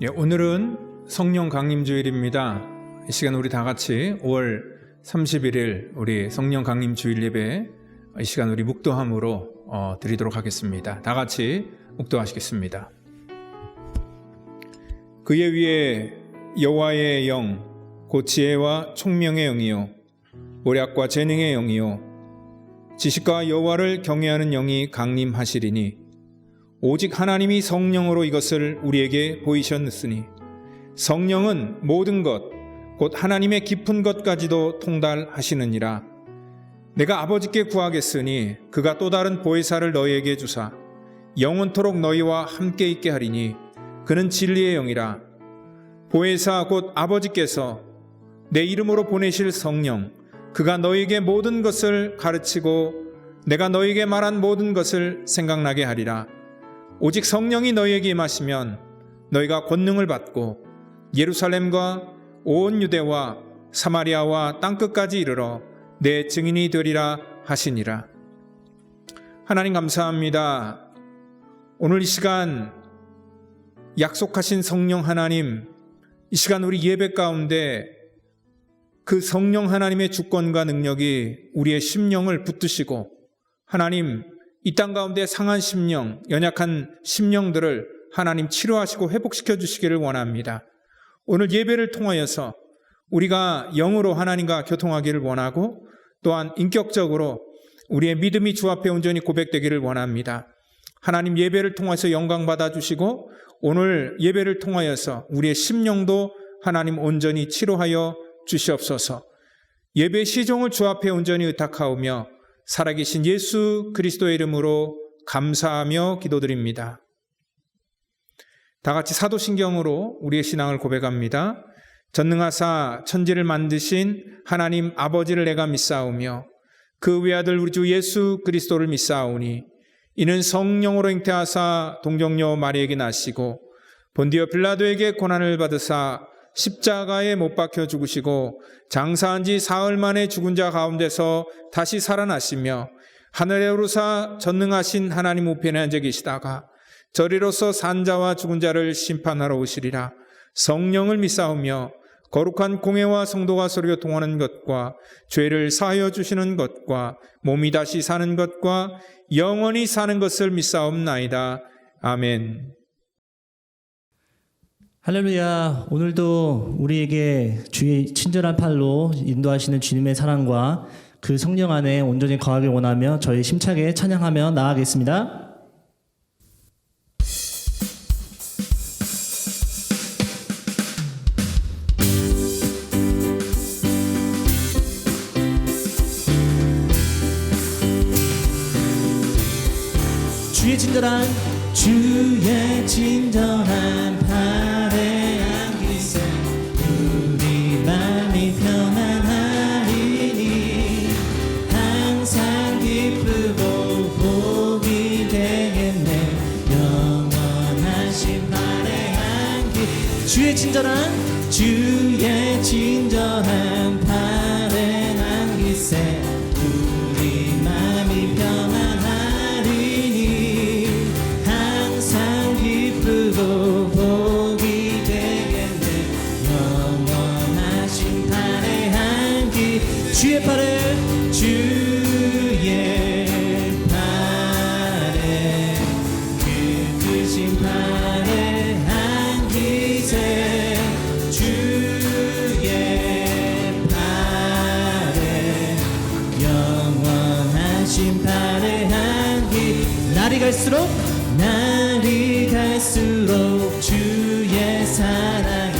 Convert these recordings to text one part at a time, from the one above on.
오늘은 성령 강림주일입니다. 이 시간 우리 다 같이 5월 31일 우리 성령 강림주일 예배 이 시간 우리 묵도함으로 드리도록 하겠습니다. 다 같이 묵도하시겠습니다. 그의 위에 여호와의 영 곧 지혜와 총명의 영이요 모략과 재능의 영이요 지식과 여호와를 경외하는 영이 강림하시리니 오직 하나님이 성령으로 이것을 우리에게 보이셨으니 성령은 모든 것 곧 하나님의 깊은 것까지도 통달하시느니라. 내가 아버지께 구하겠으니 그가 또 다른 보혜사를 너희에게 주사 영원토록 너희와 함께 있게 하리니 그는 진리의 영이라. 보혜사 곧 아버지께서 내 이름으로 보내실 성령 그가 너희에게 모든 것을 가르치고 내가 너희에게 말한 모든 것을 생각나게 하리라. 오직 성령이 너희에게 임하시면 너희가 권능을 받고 예루살렘과 온 유대와 사마리아와 땅끝까지 이르러 내 증인이 되리라 하시니라. 하나님 감사합니다. 오늘 이 시간 약속하신 성령 하나님, 이 시간 우리 예배 가운데 그 성령 하나님의 주권과 능력이 우리의 심령을 붙드시고 하나님 이 땅 가운데 상한 심령, 연약한 심령들을 하나님 치료하시고 회복시켜 주시기를 원합니다. 오늘 예배를 통하여서 우리가 영으로 하나님과 교통하기를 원하고 또한 인격적으로 우리의 믿음이 주 앞에 온전히 고백되기를 원합니다. 하나님 예배를 통해서 영광 받아주시고 오늘 예배를 통하여서 우리의 심령도 하나님 온전히 치료하여 주시옵소서. 예배 시종을 주 앞에 온전히 의탁하오며 살아계신 예수 그리스도의 이름으로 감사하며 기도드립니다. 다 같이 사도신경으로 우리의 신앙을 고백합니다. 전능하사 천지를 만드신 하나님 아버지를 내가 믿사오며 그 외아들 우리 주 예수 그리스도를 믿사오니 이는 성령으로 잉태하사 동정녀 마리에게 나시고 본디오 빌라도에게 고난을 받으사 십자가에 못 박혀 죽으시고 장사한 지 사흘 만에 죽은 자 가운데서 다시 살아나시며 하늘에 오르사 전능하신 하나님 우편에 앉아 계시다가 저리로서 산자와 죽은 자를 심판하러 오시리라. 성령을 믿사오며 거룩한 공회와 성도가 서로 교통하는 것과 죄를 사하여 주시는 것과 몸이 다시 사는 것과 영원히 사는 것을 믿사옵나이다. 아멘. 할렐루야. 오늘도 우리에게 주의 친절한 팔로 인도하시는 주님의 사랑과 그 성령 안에 온전히 거하길 원하며 저희 힘차게 찬양하며 나아가겠습니다. 주의 친절한 팔에 안기세 우리 맘이 평안하리니 항상 기쁘고 복이 되겠네. 영원하신 팔에 안기 주의 친절한 팔에 안기세 우리 맘이 복이 되겠네. 영원하신 팔에 안기 주의 팔에 그 크신 팔에 안기세 주의 팔에 영원하신 팔에 안기 날이 갈수록 주의 사랑이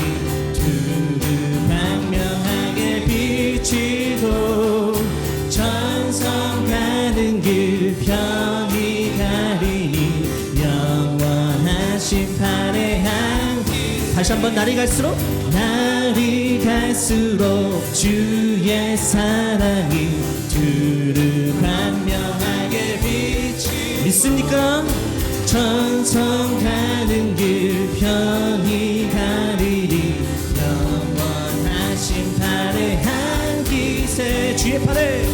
두루 광명하게 비치고 천성 가는 길 평이 가리니 영원하신 팔에 안기 다시 한번 날이 갈수록 주의 사랑이 두루 광명하게 비치고 믿습니까? 천성 가는 길 편히 가리리 영원하신 팔에 안기세 주의 팔에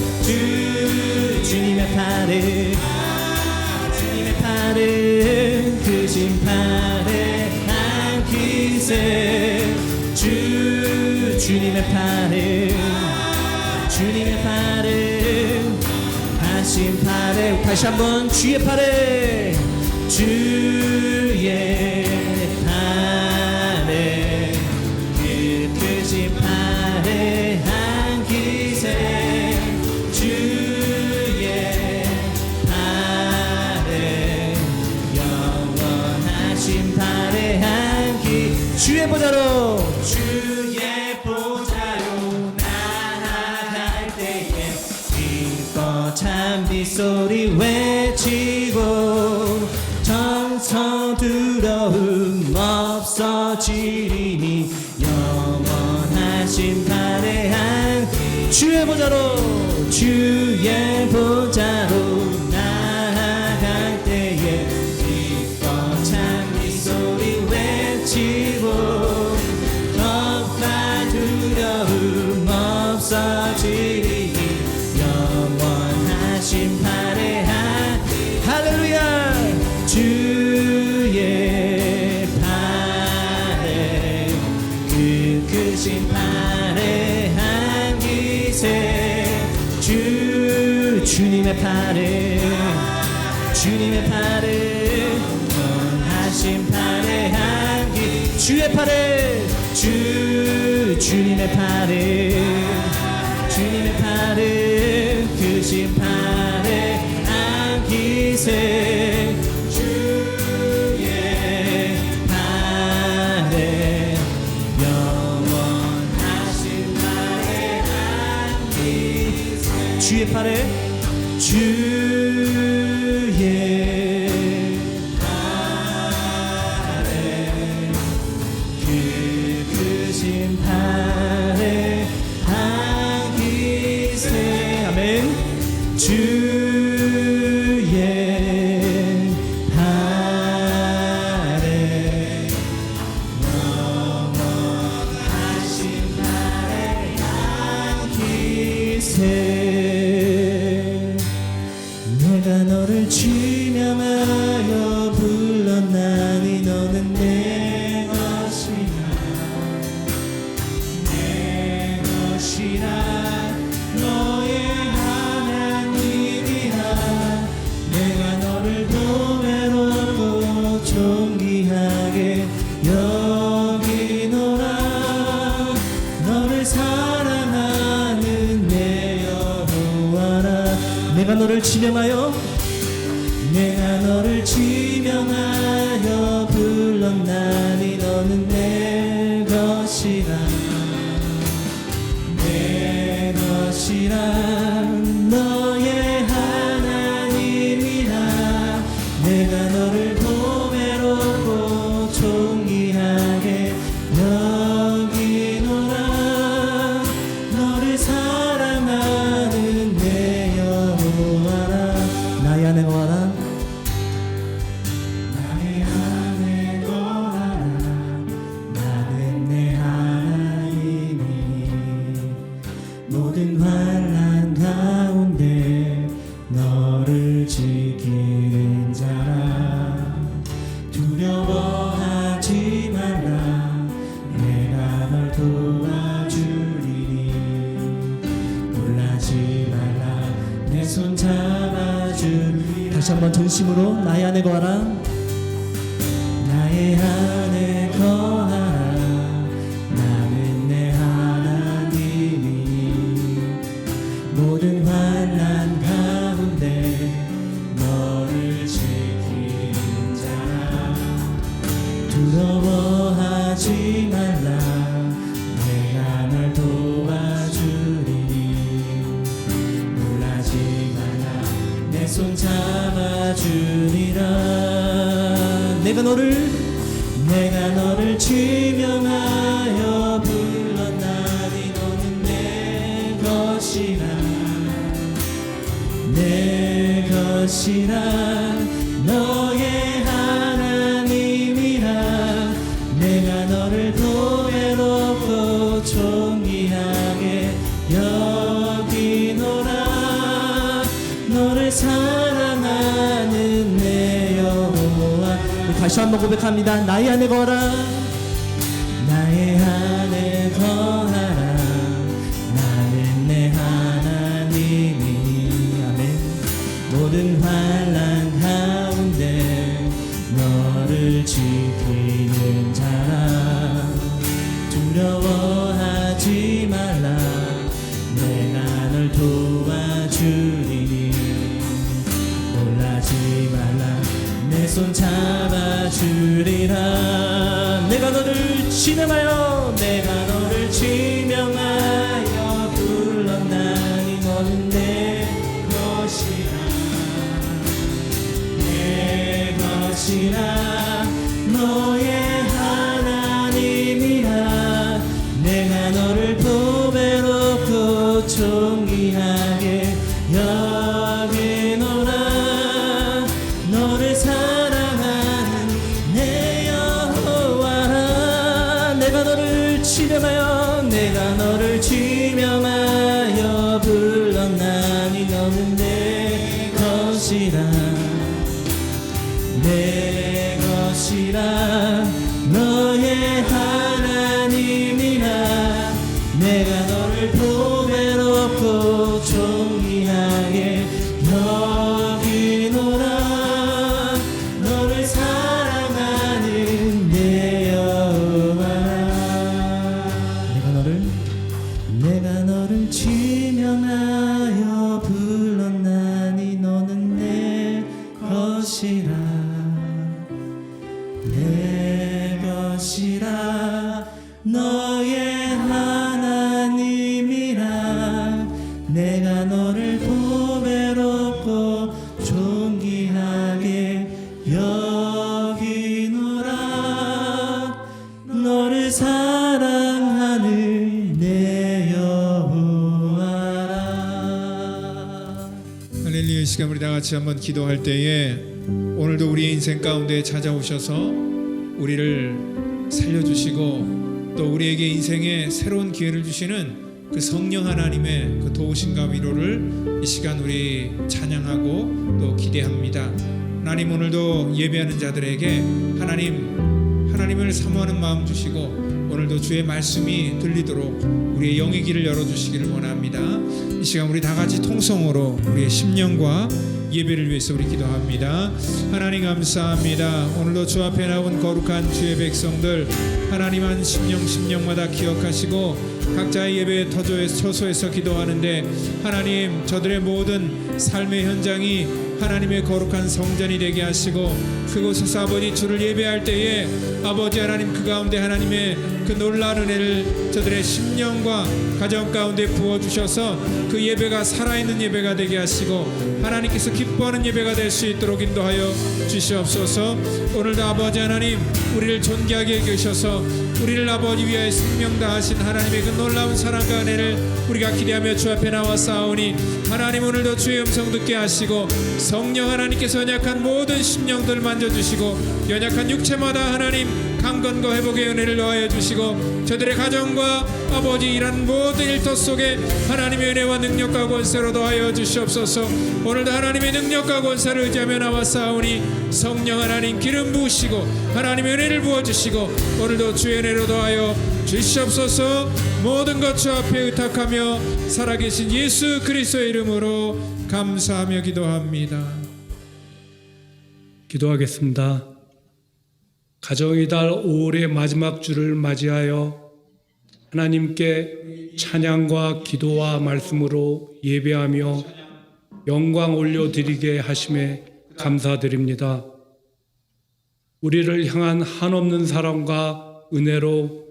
주님의 팔에 크신 팔에 안기세 주님의 팔을 주님의 팔을 하신 팔을 다시 한번 주의 팔을 주의 팔에 그 크신 팔에 한 기세 주의 팔에 영원하신 팔에 한 기 주의 보좌로 주의 보좌로 나아갈 때에 기뻐 찬미 소리 외치고 정성 두려움 없어지리니 영원하신 팔에 한 주의 보좌로 주의 보좌로 나아갈 때에 기뻐 찬미 소리 외치고 겁과 두려움 없어지리니 영원하신 팔에 한 할렐루야 주의 팔에 그 크신 팔에 한 기세 주님의 팔에 주님의 팔에 원하신 팔에 한 기 주의 팔에 주님의 팔에 주님의 팔에 크신 팔에 한 기세 주의 팔에 영원하신 팔에 한 기세 주의 팔에 주의 팔에 그 크신 팔에 한 기세 아멘 주의 팔에 영원하신 팔에 한 기세 내가 너를 지명하여 불렀나니 너는 내 것이라 내 것이라 너의 하나님이라 내가 너를 보배롭고 존귀하게 여기노라 너를 사랑하는 내 여호와라 내가 너를 지명하여 내가 너를 지명하여 불렀나니 너는 내 것이라 내 것이라 너의 하나님이라 내가 너를 보배롭고 존귀하게 여기노라 너를 사랑하는 내 여호와라 나의 안에 거하라 나의 안에 거하라 나는 내 하나님이니 모든 환난 가운데 너를 지키는 자라 두려워하지 말라 내가 널 도와주리니 놀라지 말라 내 손 잡아주리라 다시 한번 전심으로 나의 안에 거하라 나의 안에 거하라 나는 내 하나님이니 모든 환난 가운데 너를 지키는 자라 두려워하지 말라 내가 널 도와주리니 놀라지 말라 내 손 잡아주리라 내가 너를 지명하여 불렀나니 너는 내 것이라 내 것이라 너의 하나님이라 내가 너를 보배롭고 존귀하게 여기노라 너를 사랑하는 내 여호와 다시 한번 고백합니다 나의 안에 거하라 나의 안에 거하라 너를 지키는 자라 두려워하지 말라 내가 널 도와주리니 놀라지 말라 내 손 잡아주리라 내가 너를 지명하여 내가 너를 지명하여 불렀나니 너는 내 것이라 내 것이라 너의 하나님이라 내가 너를 보배롭고 존귀하게 여기노라 너를 사랑하는 내 여호와라 내가 너를 지명하여 내가 너를 지명하여 불렀나니 너는 내 것이라 내 것이라 너의 하나님이라 내가 너를 보배롭고 존귀하게 여기노라 너를 사랑하는 내 여호와라 내가 너를 지명하여 불렀나니 너는 내 것이라 내 것이라 너의 하나님이라 내가 너를 보배롭고 존귀하게 여기노라 너를 사랑하는 내 여호와라 할렐루야. 이 시간 우리 다 같이 한번 기도할 때에 오늘도 우리의 인생 가운데 찾아오셔서 우리를 살려주시고 또 우리에게 인생에 새로운 기회를 주시는 그 성령 하나님의 그 도우심과 위로를 이 시간 우리 찬양하고 또 기대합니다. 하나님, 오늘도 예배하는 자들에게 하나님을 사모하는 마음 주시고 오늘도 주의 말씀이 들리도록 우리의 영의 길을 열어주시기를 원합니다. 이 시간 우리 다 같이 통성으로 우리의 심령과 예배를 위해서 우리 기도합니다. 하나님 감사합니다. 오늘도 주 앞에 나온 거룩한 주의 백성들 하나님 한 심령마다 기억하시고 각자의 예배 처소에서 기도하는데 하나님 저들의 모든 삶의 현장이 하나님의 거룩한 성전이 되게 하시고 그곳에서 아버지 주를 예배할 때에 아버지 하나님 그 가운데 하나님의 그 놀라운 은혜를 저들의 심령과 가정 가운데 부어주셔서 그 예배가 살아있는 예배가 되게 하시고 하나님께서 기뻐하는 예배가 될 수 있도록 인도하여 주시옵소서. 오늘도 아버지 하나님 우리를 존귀하게 여기셔서 우리를 아버지 위하여 생명 다하신 하나님의 그 놀라운 사랑과 은혜를 우리가 기대하며 주 앞에 나와 싸우니 하나님 오늘도 주의 음성 듣게 하시고 성령 하나님께서 연약한 모든 심령들 만져주시고 연약한 육체마다 하나님 강건과 회복의 은혜를 더하여 주시고 저들의 가정과 아버지 일하는 모든 일터 속에 하나님의 은혜와 능력과 권세로 더하여 주시옵소서. 오늘도 하나님의 능력과 권세를 의지하며 나와 싸우니 성령 하나님 기름 부으시고 하나님의 은혜를 부어주시고 오늘도 주의 은혜로 더하여 주시옵소서. 모든 것 주 앞에 의탁하며 살아계신 예수 그리스도의 이름으로 감사하며 기도합니다. 기도하겠습니다. 가정의 달 5월의 마지막 주를 맞이하여 하나님께 찬양과 기도와 말씀으로 예배하며 영광 올려드리게 하심에 감사드립니다. 우리를 향한 한없는 사랑과 은혜로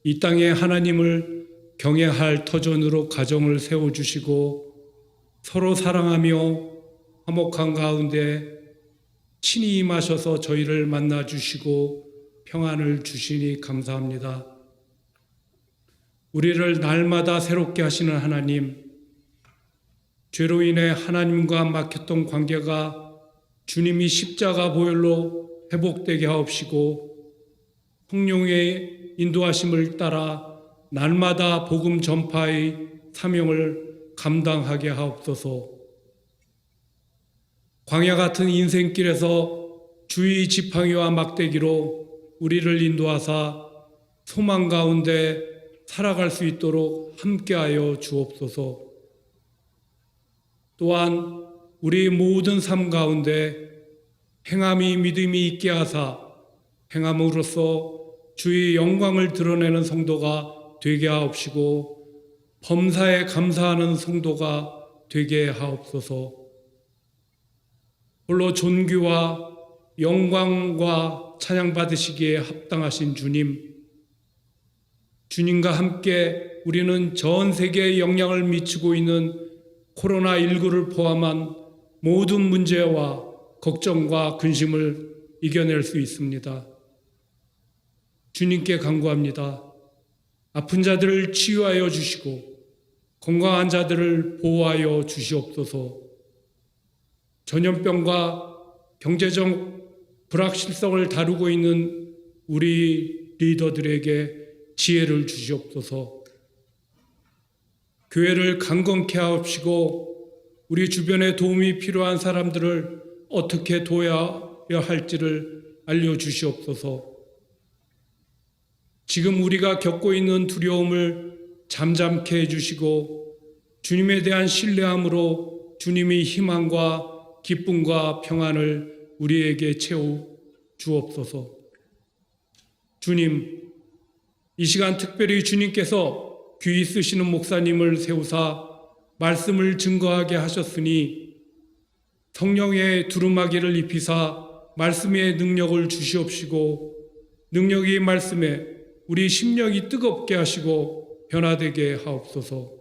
이 땅에 하나님을 경외할 터전으로 가정을 세워주시고 서로 사랑하며 화목한 가운데 친히 임하셔서 저희를 만나주시고 평안을 주시니 감사합니다. 우리를 날마다 새롭게 하시는 하나님, 죄로 인해 하나님과 막혔던 관계가 주님이 십자가 보혈로 회복되게 하옵시고 성령의 인도하심을 따라 날마다 복음 전파의 사명을 감당하게 하옵소서. 광야 같은 인생길에서 주의 지팡이와 막대기로 우리를 인도하사 소망 가운데 살아갈 수 있도록 함께하여 주옵소서. 또한 우리 모든 삶 가운데 행함이 믿음이 있게 하사 행함으로써 주의 영광을 드러내는 성도가 되게 하옵시고 범사에 감사하는 성도가 되게 하옵소서. 홀로 존귀와 영광과 찬양 받으시기에 합당하신 주님과 함께 우리는 전 세계에 영향을 미치고 있는 코로나19를 포함한 모든 문제와 걱정과 근심을 이겨낼 수 있습니다. 주님께 간구합니다. 아픈 자들을 치유하여 주시고 건강한 자들을 보호하여 주시옵소서. 전염병과 경제적 불확실성을 다루고 있는 우리 리더들에게 지혜를 주시옵소서. 교회를 강건케 하옵시고 우리 주변에 도움이 필요한 사람들을 어떻게 도와야 할지를 알려주시옵소서. 지금 우리가 겪고 있는 두려움을 잠잠케 해주시고 주님에 대한 신뢰함으로 주님의 희망과 기쁨과 평안을 우리에게 채워 주옵소서. 주님, 이 시간 특별히 주님께서 귀히 쓰시는 목사님을 세우사 말씀을 증거하게 하셨으니 성령의 두루마기를 입히사 말씀의 능력을 주시옵시고 능력이 말씀에 우리 심령이 뜨겁게 하시고 변화되게 하옵소서.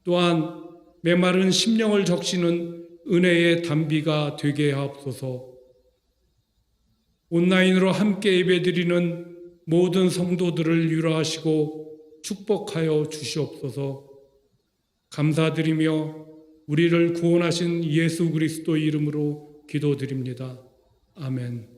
또한 메마른 심령을 적시는 은혜의 담비가 되게 하옵소서. 온라인으로 함께 예배드리는 모든 성도들을 위로하시고 축복하여 주시옵소서. 감사드리며 우리를 구원하신 예수 그리스도 이름으로 기도드립니다. 아멘.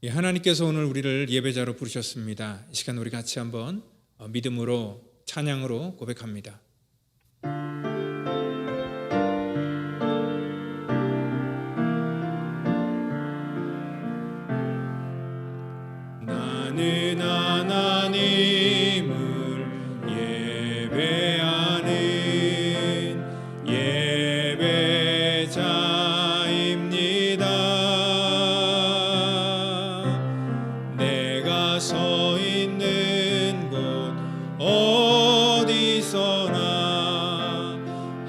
예, 하나님께서 오늘 우리를 예배자로 부르셨습니다. 이 시간 우리 같이 한번 믿음으로 찬양으로 고백합니다. 나는 하나님을 예배하는 예배자입니다. 내가 서 있는 곳 어디서나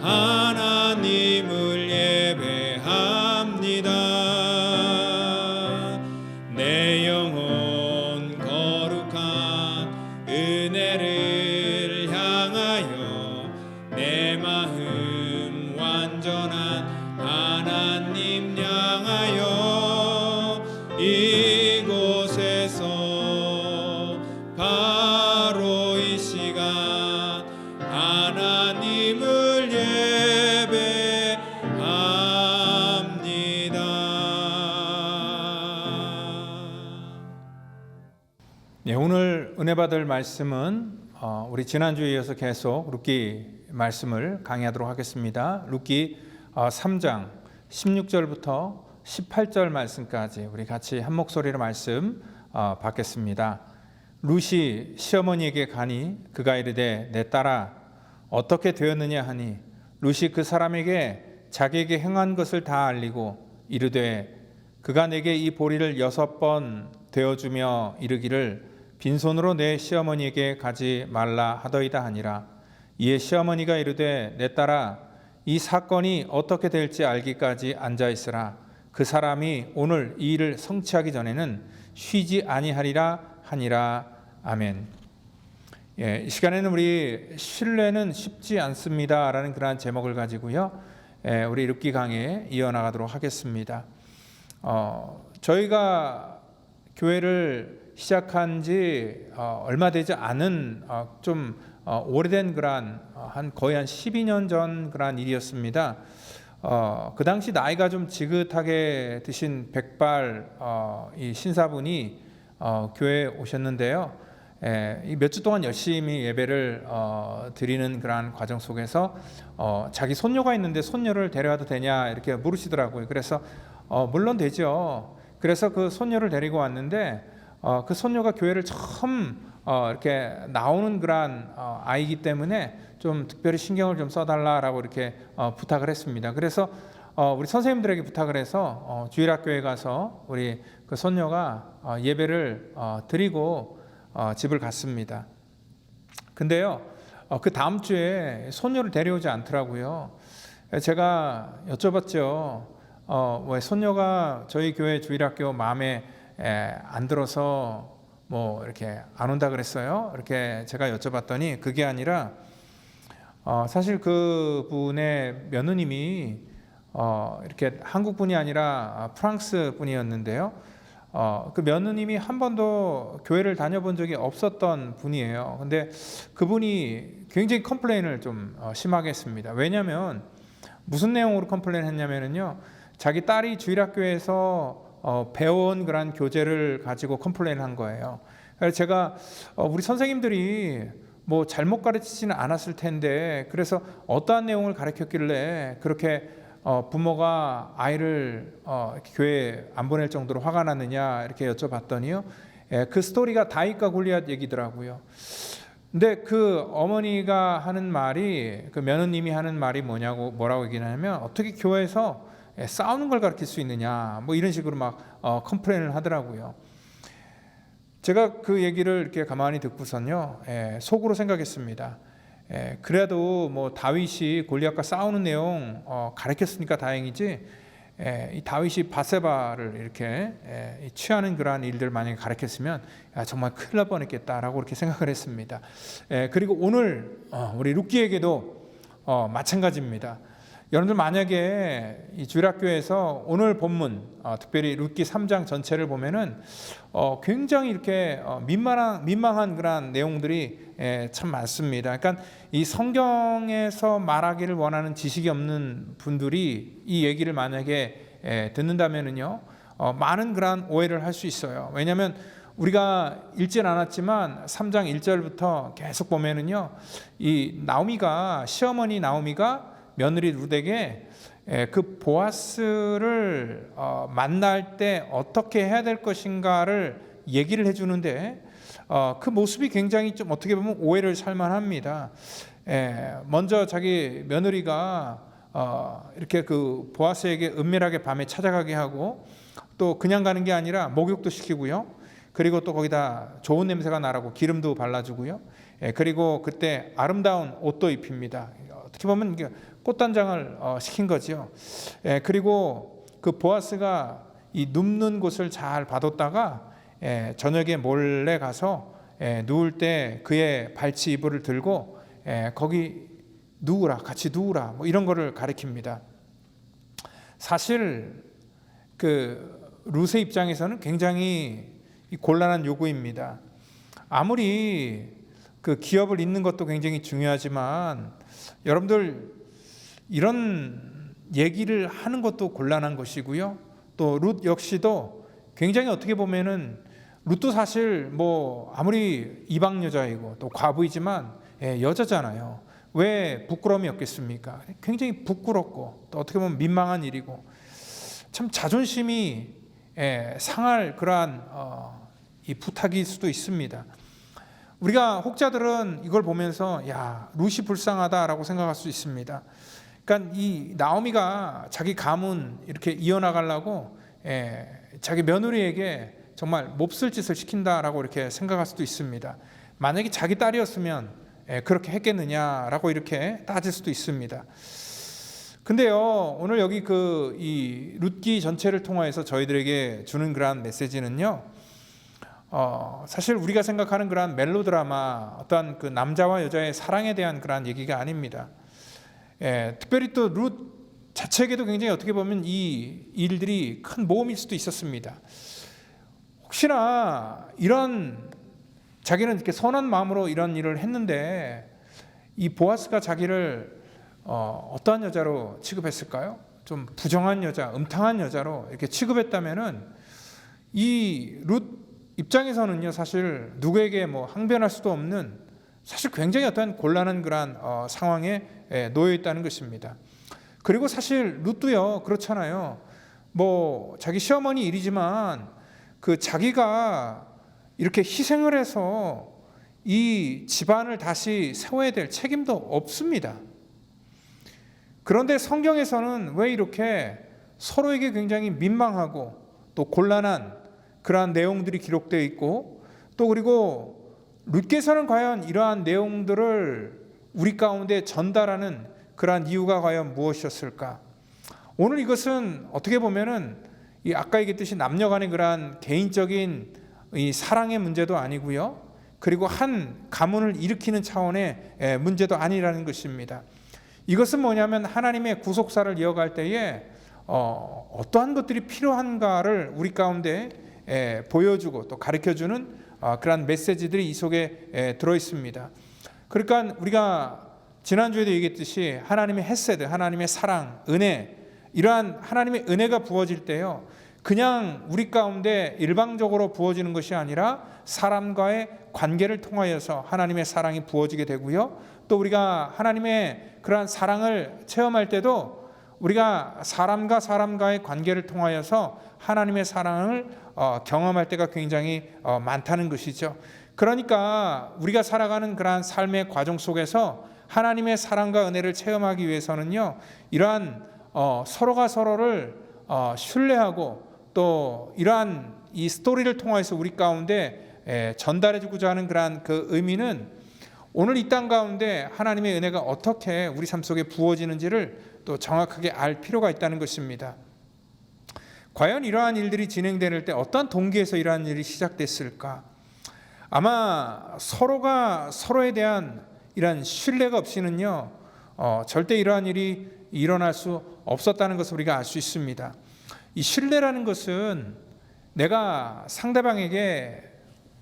하나님을 예배합니다. 내 영혼 거룩한 은혜를 향하여 내 마음 완전한 하나님 향하여 이곳에서 바로 이 시간 하나님을 예배합니다. 네, 오늘 은혜 받을 말씀은 우리 지난주에 이어서 계속 룻기 말씀을 강의하도록 하겠습니다. 룻기 3장 16절부터 18절 말씀까지 우리 같이 한 목소리로 말씀 받겠습니다. 룻이 시어머니에게 가니 그가 이르되 내 딸아 어떻게 되었느냐 하니 룻이 그 사람에게 자기에게 행한 것을 다 알리고 이르되 그가 내게 이 보리를 6번 되어주며 이르기를 빈손으로 내 시어머니에게 가지 말라 하더이다 하니라. 이에 시어머니가 이르되 내 딸아 이 사건이 어떻게 될지 알기까지 앉아있으라. 그 사람이 오늘 이 일을 성취하기 전에는 쉬지 아니하리라 하니라. 아멘. 예, 이 시간에는 우리 신뢰는 쉽지 않습니다 라는 그러한 제목을 가지고요, 우리 룻기 강의에 이어나가도록 하겠습니다. 저희가 교회를 시작한 지 얼마 되지 않은 좀 오래된 그런 거의 한 12년 전 그런 일이었습니다. 그 당시 나이가 좀 지긋하게 드신 백발 이 신사분이 교회에 오셨는데요. 몇 주 동안 열심히 예배를 드리는 그러한 과정 속에서 자기 손녀가 있는데 손녀를 데려와도 되냐 이렇게 물으시더라고요. 그래서 물론 되죠. 그래서 그 손녀를 데리고 왔는데 그 손녀가 교회를 처음 이렇게 나오는 그러한 아이기 때문에 좀 특별히 신경을 좀 써달라라고 이렇게 부탁을 했습니다. 그래서 우리 선생님들에게 부탁을 해서 주일학교에 가서 우리 그 손녀가 예배를 드리고 집을 갔습니다. 근데요, 그 다음 주에 손녀를 데려오지 않더라고요. 제가 여쭤봤죠. 왜 손녀가 저희 교회 주일학교 마음에 안 들어서 뭐 이렇게 안 온다 그랬어요? 이렇게 제가 여쭤봤더니 그게 아니라 사실 그 분의 며느님이 이렇게 한국 분이 아니라 프랑스 분이었는데요. 그 며느님이 한 번도 교회를 다녀본 적이 없었던 분이에요. 근데 그분이 굉장히 컴플레인을 좀 심하게 했습니다. 왜냐하면 무슨 내용으로 컴플레인 했냐면요, 자기 딸이 주일학교에서 배워온 그런 교재를 가지고 컴플레인 한 거예요. 그래서 제가 우리 선생님들이 뭐 잘못 가르치지는 않았을 텐데 그래서 어떠한 내용을 가르쳤길래 그렇게 부모가 아이를 교회에 안 보낼 정도로 화가 났느냐 이렇게 여쭤봤더니요, 그 스토리가 다윗과 골리앗 얘기더라고요. 근데 그 어머니가 하는 말이, 그 며느님이 하는 말이 뭐라고 얘기하냐면 어떻게 교회에서 싸우는 걸 가르칠 수 있느냐 뭐 이런 식으로 막 컴플레인을 하더라고요. 제가 그 얘기를 이렇게 가만히 듣고선요, 속으로 생각했습니다. 그래도 뭐 다윗이 골리앗과 싸우는 내용 가르쳤으니까 다행이지, 이 다윗이 밧세바를 이렇게 취하는 그러한 일들 만약에 가르쳤으면 정말 큰일 날 뻔했겠다라고 그렇게 생각을 했습니다. 그리고 오늘 우리 룻기에게도 마찬가지입니다. 여러분들 만약에 이 주일학교에서 오늘 본문 특별히 룻기 3장 전체를 보면은 굉장히 이렇게 민망한 그런 내용들이 참 많습니다. 그러니까 이 성경에서 말하기를 원하는 지식이 없는 분들이 이 얘기를 만약에 듣는다면은요, 많은 그러한 오해를 할 수 있어요. 왜냐하면 우리가 읽진 않았지만 3장 1절부터 계속 보면은요, 이 나오미가, 시어머니 나오미가 며느리 룻에게 그 보아스를 만날 때 어떻게 해야 될 것인가를 얘기를 해주는데, 그 모습이 굉장히 좀 어떻게 보면 오해를 살만합니다. 먼저 자기 며느리가 이렇게 그 보아스에게 은밀하게 밤에 찾아가게 하고, 또 그냥 가는 게 아니라 목욕도 시키고요. 그리고 또 거기다 좋은 냄새가 나라고 기름도 발라주고요. 그리고 그때 아름다운 옷도 입힙니다. 어떻게 보면 꽃단장을 시킨 거죠. 그리고 그 보아스가 이 눕는 곳을 잘 봐뒀다가 저녁에 몰래 가서 누울 때 그의 발치 이불을 들고 거기 누우라, 같이 누우라, 뭐 이런 거를 가리킵니다. 사실 그 룻의 입장에서는 굉장히 곤란한 요구입니다. 아무리 그 기업을 잇는 것도 굉장히 중요하지만 여러분들 이런 얘기를 하는 것도 곤란한 것이고요. 또 룻 역시도 굉장히 어떻게 보면은 룻도 사실 뭐 아무리 이방 여자이고 또 과부이지만 여자잖아요. 왜 부끄러움이 없겠습니까? 굉장히 부끄럽고 또 어떻게 보면 민망한 일이고 참 자존심이 상할 그러한 이 부탁일 수도 있습니다. 우리가 혹자들은 이걸 보면서 야, 룻이 불쌍하다라고 생각할 수 있습니다. 그러니까 이 나오미가 자기 가문 이렇게 이어나가려고 자기 며느리에게 정말 몹쓸 짓을 시킨다라고 이렇게 생각할 수도 있습니다. 만약에 자기 딸이었으면 그렇게 했겠느냐라고 이렇게 따질 수도 있습니다. 근데요, 오늘 여기 이 룻기 전체를 통하여서 저희들에게 주는 그러한 메시지는요, 사실 우리가 생각하는 그러한 멜로드라마, 어떤 그 남자와 여자의 사랑에 대한 그러한 얘기가 아닙니다. 특별히 또 룻 자체에게도 굉장히 어떻게 보면 이 일들이 큰 모험일 수도 있었습니다. 혹시나 이런 자기는 이렇게 선한 마음으로 이런 일을 했는데 이 보아스가 자기를 어떠한 여자로 취급했을까요? 좀 부정한 여자, 음탕한 여자로 이렇게 취급했다면은 이 룻 입장에서는요, 사실 누구에게 뭐 항변할 수도 없는 사실 굉장히 어떤 곤란한 그러한 상황에 놓여 있다는 것입니다. 그리고 사실 룻도요, 그렇잖아요. 뭐 자기 시어머니 일이지만 그 자기가 이렇게 희생을 해서 이 집안을 다시 세워야 될 책임도 없습니다. 그런데 성경에서는 왜 이렇게 서로에게 굉장히 민망하고 또 곤란한 그러한 내용들이 기록되어 있고, 또 그리고 룻께서는 과연 이러한 내용들을 우리 가운데 전달하는 그러한 이유가 과연 무엇이었을까? 오늘 이것은 어떻게 보면은 이 아까 얘기했듯이 남녀간의 그러한 개인적인 이 사랑의 문제도 아니고요, 그리고 한 가문을 일으키는 차원의 문제도 아니라는 것입니다. 이것은 뭐냐면 하나님의 구속사를 이어갈 때에 어떠한 것들이 필요한가를 우리 가운데 보여주고 또 가르쳐주는 그러한 메시지들이 이 속에 들어있습니다. 그러니까 우리가 지난주에도 얘기했듯이 하나님의 헤세드, 하나님의 사랑, 은혜, 이러한 하나님의 은혜가 부어질 때요, 그냥 우리 가운데 일방적으로 부어지는 것이 아니라 사람과의 관계를 통하여서 하나님의 사랑이 부어지게 되고요, 또 우리가 하나님의 그러한 사랑을 체험할 때도 우리가 사람과 사람과의 관계를 통하여서 하나님의 사랑을 경험할 때가 굉장히 많다는 것이죠. 그러니까 우리가 살아가는 그러한 삶의 과정 속에서 하나님의 사랑과 은혜를 체험하기 위해서는요, 이러한 서로가 서로를 신뢰하고 또 이러한 이 스토리를 통해서 우리 가운데 전달해주고자 하는 그러한 그 의미는 오늘 이 땅 가운데 하나님의 은혜가 어떻게 우리 삶 속에 부어지는지를 또 정확하게 알 필요가 있다는 것입니다. 과연 이러한 일들이 진행될 때 어떠한 동기에서 이러한 일이 시작됐을까? 아마 서로가 서로에 대한 이러한 신뢰가 없이는요, 절대 이러한 일이 일어날 수 없었다는 것을 우리가 알 수 있습니다. 이 신뢰라는 것은 내가 상대방에게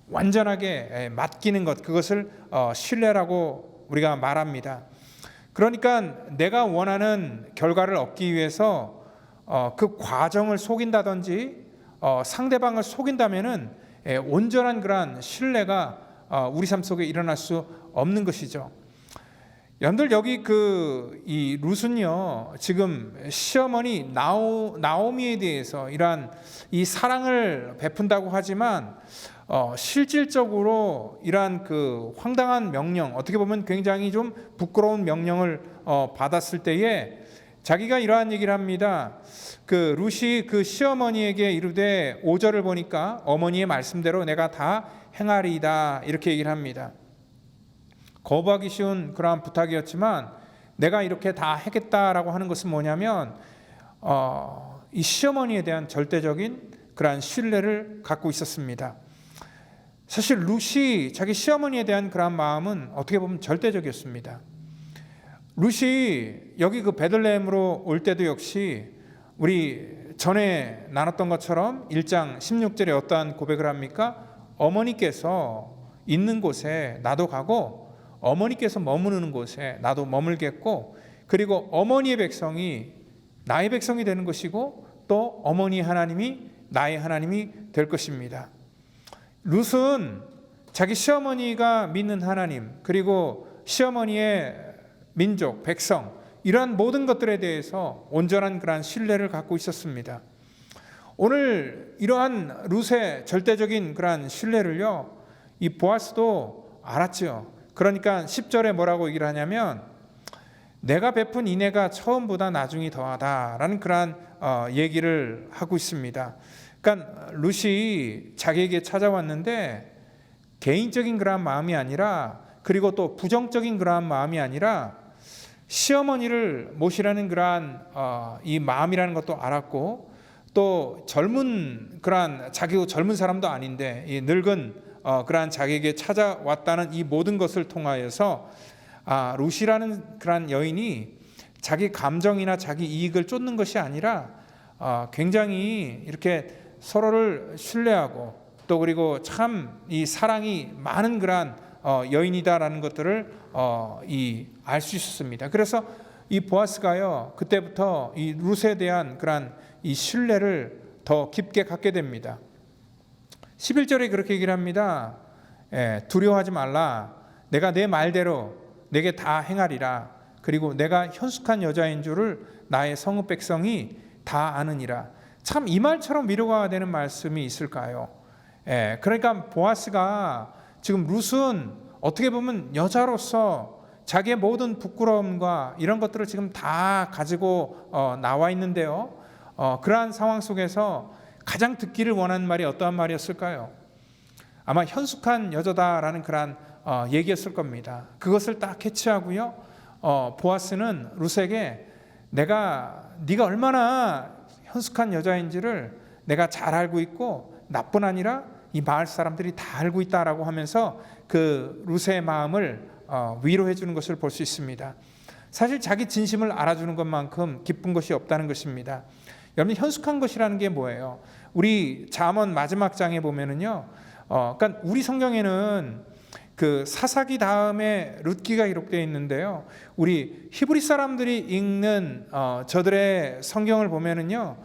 완전하게 맡기는 것, 그것을 신뢰라고 우리가 말합니다. 그러니까 내가 원하는 결과를 얻기 위해서 그 과정을 속인다든지 상대방을 속인다면은 온전한 그러한 신뢰가 우리 삶 속에 일어날 수 없는 것이죠. 여러분들 여기 이 룻은요 지금 시어머니 나오미에 대해서 이러한 이 사랑을 베푼다고 하지만 실질적으로 이러한 황당한 명령, 어떻게 보면 굉장히 좀 부끄러운 명령을 받았을 때에 자기가 이러한 얘기를 합니다. 룻이 시어머니에게 이르되 5절을 보니까 어머니의 말씀대로 내가 다 행하리이다 이렇게 얘기를 합니다. 거부하기 쉬운 그러한 부탁이었지만 내가 이렇게 다 하겠다라고 하는 것은 뭐냐면 이 시어머니에 대한 절대적인 그러한 신뢰를 갖고 있었습니다. 사실 룻이 자기 시어머니에 대한 그러한 마음은 어떻게 보면 절대적이었습니다. 룻이 여기 베들레헴으로 올 때도 역시 우리 전에 나눴던 것처럼 1장 16절에 어떠한 고백을 합니까? 어머니께서 있는 곳에 나도 가고 어머니께서 머무르는 곳에 나도 머물겠고, 그리고 어머니의 백성이 나의 백성이 되는 것이고 또 어머니 하나님이 나의 하나님이 될 것입니다. 룻은 자기 시어머니가 믿는 하나님, 그리고 시어머니의 민족, 백성, 이러한 모든 것들에 대해서 온전한 그러한 신뢰를 갖고 있었습니다. 오늘 이러한 룻의 절대적인 그러한 신뢰를요, 이 보아스도 알았죠. 그러니까 10절에 뭐라고 얘기를 하냐면 내가 베푼 인애가 처음보다 나중이 더하다라는 그러한 얘기를 하고 있습니다. 그러니까 룻이 자기에게 찾아왔는데 개인적인 그러한 마음이 아니라, 그리고 또 부정적인 그러한 마음이 아니라 시어머니를 모시라는 그러한 이 마음이라는 것도 알았고, 또 젊은 그러한 자기도 젊은 사람도 아닌데 이 늙은 그러한 자기에게 찾아왔다는 이 모든 것을 통하여서 룻이라는 그러한 여인이 자기 감정이나 자기 이익을 쫓는 것이 아니라 굉장히 이렇게 서로를 신뢰하고 또 그리고 참 이 사랑이 많은 그러한 여인이다라는 것들을 알 수 있었습니다. 그래서 이 보아스가요 그때부터 이 룻에 대한 그러한 이 신뢰를 더 깊게 갖게 됩니다. 11절에 그렇게 얘기를 합니다. 두려워하지 말라. 내가 내 말대로 내게 다 행하리라. 그리고 내가 현숙한 여자인 줄을 나의 성읍 백성이 다 아느니라. 참 이 말처럼 위로가 되는 말씀이 있을까요? 그러니까 보아스가 지금 룻은 어떻게 보면 여자로서 자기의 모든 부끄러움과 이런 것들을 지금 다 가지고 나와 있는데요. 그러한 상황 속에서 가장 듣기를 원하는 말이 어떠한 말이었을까요? 아마 현숙한 여자다라는 그러한 얘기였을 겁니다. 그것을 딱 캐치하고요. 보아스는 룻에게 네가 얼마나 현숙한 여자인지를 내가 잘 알고 있고 나뿐 아니라 이 마을 사람들이 다 알고 있다라고 하면서 그 룻의 마음을 위로해 주는 것을 볼 수 있습니다. 사실 자기 진심을 알아주는 것만큼 기쁜 것이 없다는 것입니다. 여러분, 현숙한 것이라는 게 뭐예요? 우리 잠언 마지막 장에 보면은요, 그러니까 우리 성경에는 그 사사기 다음에 룻기가 기록되어 있는데요, 우리 히브리 사람들이 읽는 저들의 성경을 보면은요,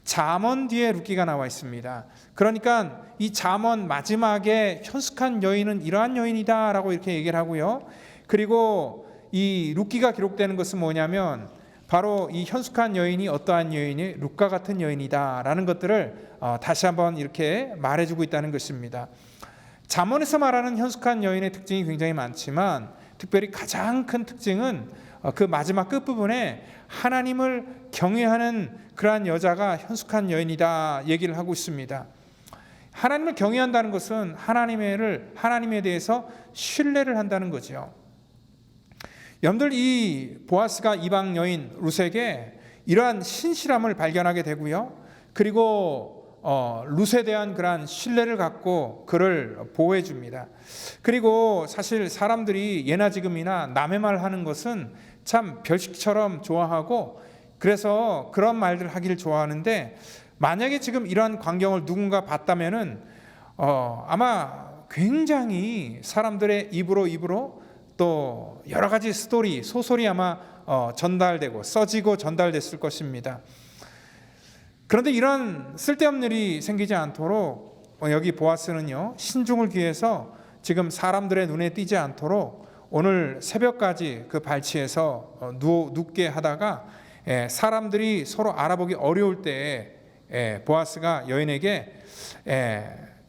잠언 뒤에 룻기가 나와 있습니다. 그러니까 이 잠언 마지막에 현숙한 여인은 이러한 여인이다라고 이렇게 얘기를 하고요. 그리고 이 룻기가 기록되는 것은 뭐냐면 바로 이 현숙한 여인이 어떠한 여인이 룻과 같은 여인이다라는 것들을 다시 한번 이렇게 말해주고 있다는 것입니다. 잠언에서 말하는 현숙한 여인의 특징이 굉장히 많지만 특별히 가장 큰 특징은 그 마지막 끝부분에 하나님을 경외하는 그러한 여자가 현숙한 여인이다 얘기를 하고 있습니다. 하나님을 경외한다는 것은 하나님에 대해서 신뢰를 한다는 거죠. 여러분들, 이 보아스가 이방 여인 룻에게 이러한 신실함을 발견하게 되고요. 그리고 룻에 대한 그러한 신뢰를 갖고 그를 보호해 줍니다. 그리고 사실 사람들이 예나 지금이나 남의 말 하는 것은 참 별식처럼 좋아하고 그래서 그런 말들 하기를 좋아하는데, 만약에 지금 이러한 광경을 누군가 봤다면은 아마 굉장히 사람들의 입으로 또 여러 가지 소설이 아마 전달되고 써지고 전달됐을 것입니다. 그런데 이런 쓸데없는 일이 생기지 않도록 여기 보아스는요, 신중을 기해서 지금 사람들의 눈에 띄지 않도록 오늘 새벽까지 그 발치에서 눕게 하다가 사람들이 서로 알아보기 어려울 때에 보아스가 여인에게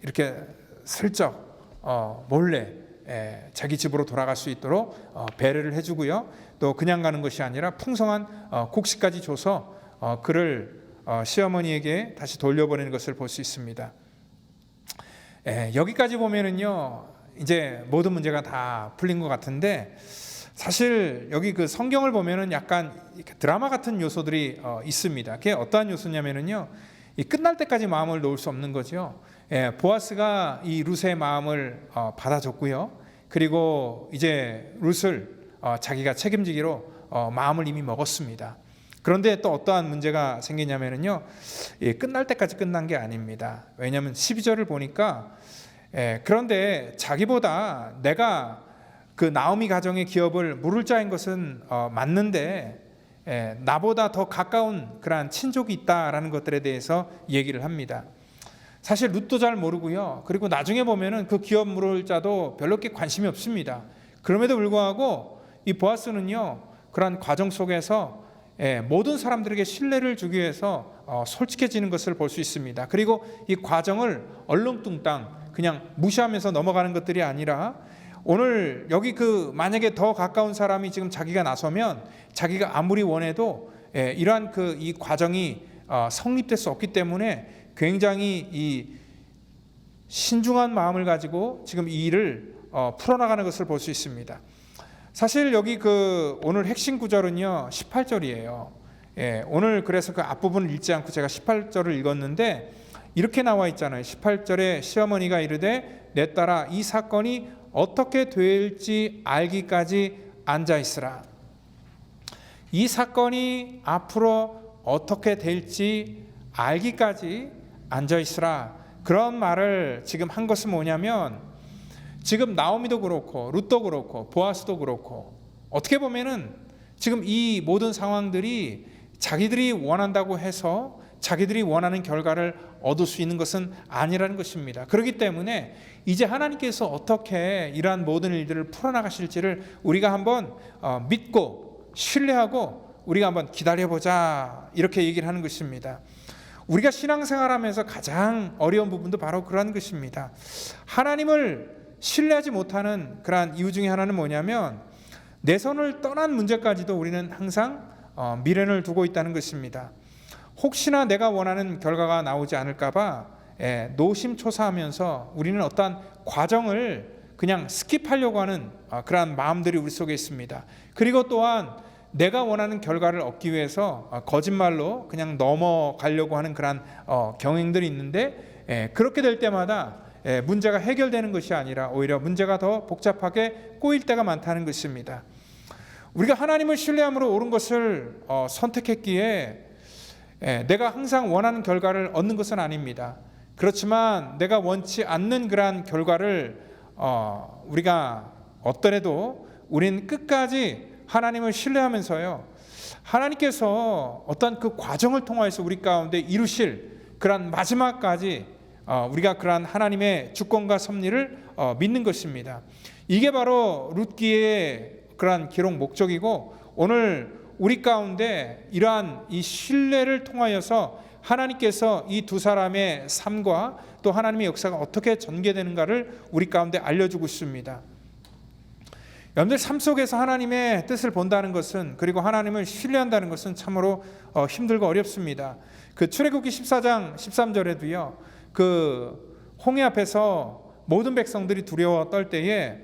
이렇게 슬쩍 몰래 자기 집으로 돌아갈 수 있도록 배려를 해주고요. 또 그냥 가는 것이 아니라 풍성한 곡식까지 줘서 그를 시어머니에게 다시 돌려보내는 것을 볼 수 있습니다. 여기까지 보면은요, 이제 모든 문제가 다 풀린 것 같은데, 사실 여기 그 성경을 보면은 약간 드라마 같은 요소들이 있습니다. 그게 어떠한 요소냐면은요, 이 끝날 때까지 마음을 놓을 수 없는 거죠. 보아스가 이 룻의 마음을 받아줬고요. 그리고 이제 룻을 자기가 책임지기로 마음을 이미 먹었습니다. 그런데 또 어떠한 문제가 생기냐면은요, 끝날 때까지 끝난 게 아닙니다. 왜냐하면 12절을 보니까 그런데 자기보다 내가 그 나오미 가정의 기업을 물을 자인 것은 맞는데 나보다 더 가까운 그러한 친족이 있다라는 것들에 대해서 얘기를 합니다. 사실 룻도 잘 모르고요. 그리고 나중에 보면은 그 기업 물을 자도 별로 그렇게 관심이 없습니다. 그럼에도 불구하고 이 보아스는요, 그러한 과정 속에서 모든 사람들에게 신뢰를 주기 위해서 솔직해지는 것을 볼 수 있습니다. 그리고 이 과정을 얼렁뚱땅 그냥 무시하면서 넘어가는 것들이 아니라, 오늘 여기 그 만약에 더 가까운 사람이 지금 자기가 나서면 자기가 아무리 원해도 이러한 그 이 과정이 성립될 수 없기 때문에 굉장히 이 신중한 마음을 가지고 지금 이 일을 풀어나가는 것을 볼 수 있습니다. 사실 여기 그 오늘 핵심 구절은요 18절이에요. 오늘 그래서 그 앞부분을 읽지 않고 제가 18절을 읽었는데 이렇게 나와 있잖아요. 18절에 시어머니가 이르되 내 딸아 이 사건이 어떻게 될지 알기까지 앉아 있으라. 이 사건이 앞으로 어떻게 될지 알기까지 앉아 있으라. 그런 말을 지금 한 것은 뭐냐면, 지금 나오미도 그렇고 룻도 그렇고 보아스도 그렇고 어떻게 보면은 지금 이 모든 상황들이 자기들이 원한다고 해서 자기들이 원하는 결과를 얻을 수 있는 것은 아니라는 것입니다. 그렇기 때문에 이제 하나님께서 어떻게 이러한 모든 일들을 풀어나가실지를 우리가 한번 믿고 신뢰하고 우리가 한번 기다려보자, 이렇게 얘기를 하는 것입니다. 우리가 신앙생활하면서 가장 어려운 부분도 바로 그러한 것입니다. 하나님을 신뢰하지 못하는 그러한 이유 중에 하나는 뭐냐면, 내 손을 떠난 문제까지도 우리는 항상 미련을 두고 있다는 것입니다. 혹시나 내가 원하는 결과가 나오지 않을까봐 노심초사하면서 우리는 어떠한 과정을 그냥 스킵하려고 하는 그러한 마음들이 우리 속에 있습니다. 그리고 또한 내가 원하는 결과를 얻기 위해서 거짓말로 그냥 넘어가려고 하는 그러한 경향들이 있는데, 그렇게 될 때마다 문제가 해결되는 것이 아니라 오히려 문제가 더 복잡하게 꼬일 때가 많다는 것입니다. 우리가 하나님을 신뢰함으로 옳은 것을 선택했기에 내가 항상 원하는 결과를 얻는 것은 아닙니다. 그렇지만 내가 원치 않는 그러한 결과를 우리가 얻더라도 우리는 끝까지 하나님을 신뢰하면서요, 하나님께서 어떤 그 과정을 통해서 우리 가운데 이루실 그러한 마지막까지 우리가 그러한 하나님의 주권과 섭리를 믿는 것입니다. 이게 바로 룻기의 그러한 기록 목적이고, 오늘 우리 가운데 이러한 이 신뢰를 통하여서 하나님께서 이 두 사람의 삶과 또 하나님의 역사가 어떻게 전개되는가를 우리 가운데 알려주고 있습니다. 여러분들 삶 속에서 하나님의 뜻을 본다는 것은, 그리고 하나님을 신뢰한다는 것은 참으로 힘들고 어렵습니다. 그 출애굽기 14장 13절에도요, 그 홍해 앞에서 모든 백성들이 두려워 떨 때에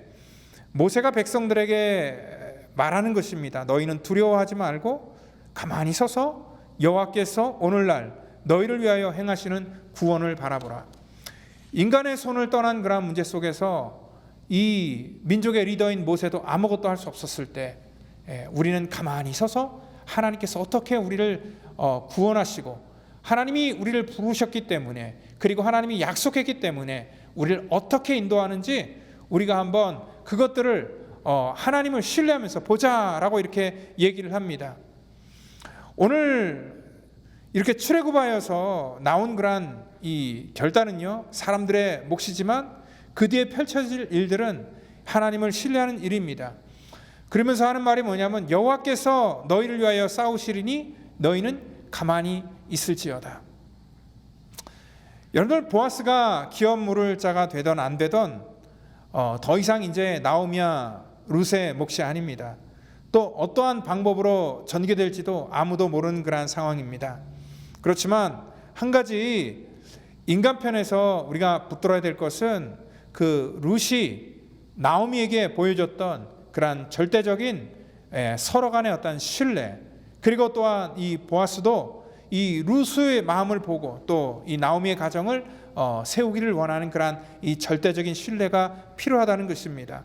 모세가 백성들에게 말하는 것입니다. 너희는 두려워하지 말고 가만히 서서 여호와께서 오늘날 너희를 위하여 행하시는 구원을 바라보라. 인간의 손을 떠난 그런 문제 속에서 이 민족의 리더인 모세도 아무것도 할 수 없었을 때 우리는 가만히 서서 하나님께서 어떻게 우리를 구원하시고 하나님이 우리를 부르셨기 때문에, 그리고 하나님이 약속했기 때문에 우리를 어떻게 인도하는지 우리가 한번 그것들을 하나님을 신뢰하면서 보자라고 이렇게 얘기를 합니다. 오늘 이렇게 출애굽하여서 나온 그러한 이 결단은요, 사람들의 몫이지만 그 뒤에 펼쳐질 일들은 하나님을 신뢰하는 일입니다. 그러면서 하는 말이 뭐냐면 여호와께서 너희를 위하여 싸우시리니 너희는 가만히 있을지어다. 여러분들, 보아스가 기업 물을 자가 되던 안 되던 더 이상 이제 나오미와 룻의 몫이 아닙니다. 또 어떠한 방법으로 전개될지도 아무도 모르는 그러한 상황입니다. 그렇지만 한 가지 인간편에서 우리가 붙들어야 될 것은 그 룻이 나오미에게 보여줬던 그러한 절대적인 서로 간의 어떤 신뢰, 그리고 또한 이 보아스도 이 룻의 마음을 보고 또 이 나오미의 가정을 세우기를 원하는 그러한 이 절대적인 신뢰가 필요하다는 것입니다.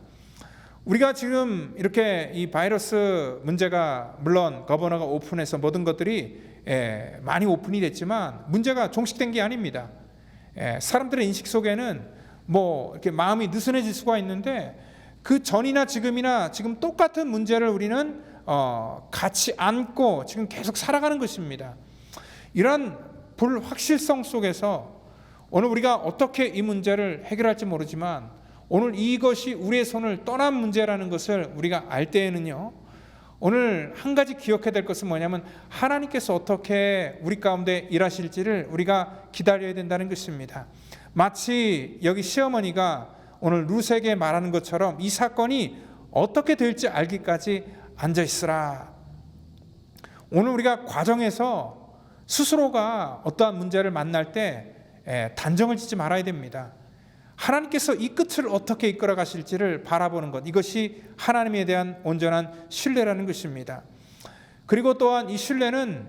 우리가 지금 이렇게 이 바이러스 문제가, 물론 거버너가 오픈해서 모든 것들이 많이 오픈이 됐지만 문제가 종식된 게 아닙니다. 사람들의 인식 속에는 뭐 이렇게 마음이 느슨해질 수가 있는데 그 전이나 지금이나 지금 똑같은 문제를 우리는 같이 안고 지금 계속 살아가는 것입니다. 이런 불확실성 속에서 오늘 우리가 어떻게 이 문제를 해결할지 모르지만 오늘 이것이 우리의 손을 떠난 문제라는 것을 우리가 알 때에는요, 오늘 한 가지 기억해야 될 것은 뭐냐면 하나님께서 어떻게 우리 가운데 일하실지를 우리가 기다려야 된다는 것입니다. 마치 여기 시어머니가 오늘 룻에게 말하는 것처럼 이 사건이 어떻게 될지 알기까지 앉아있으라. 오늘 우리가 과정에서 스스로가 어떠한 문제를 만날 때 단정을 짓지 말아야 됩니다. 하나님께서 이 끝을 어떻게 이끌어 가실지를 바라보는 것, 이것이 하나님에 대한 온전한 신뢰라는 것입니다. 그리고 또한 이 신뢰는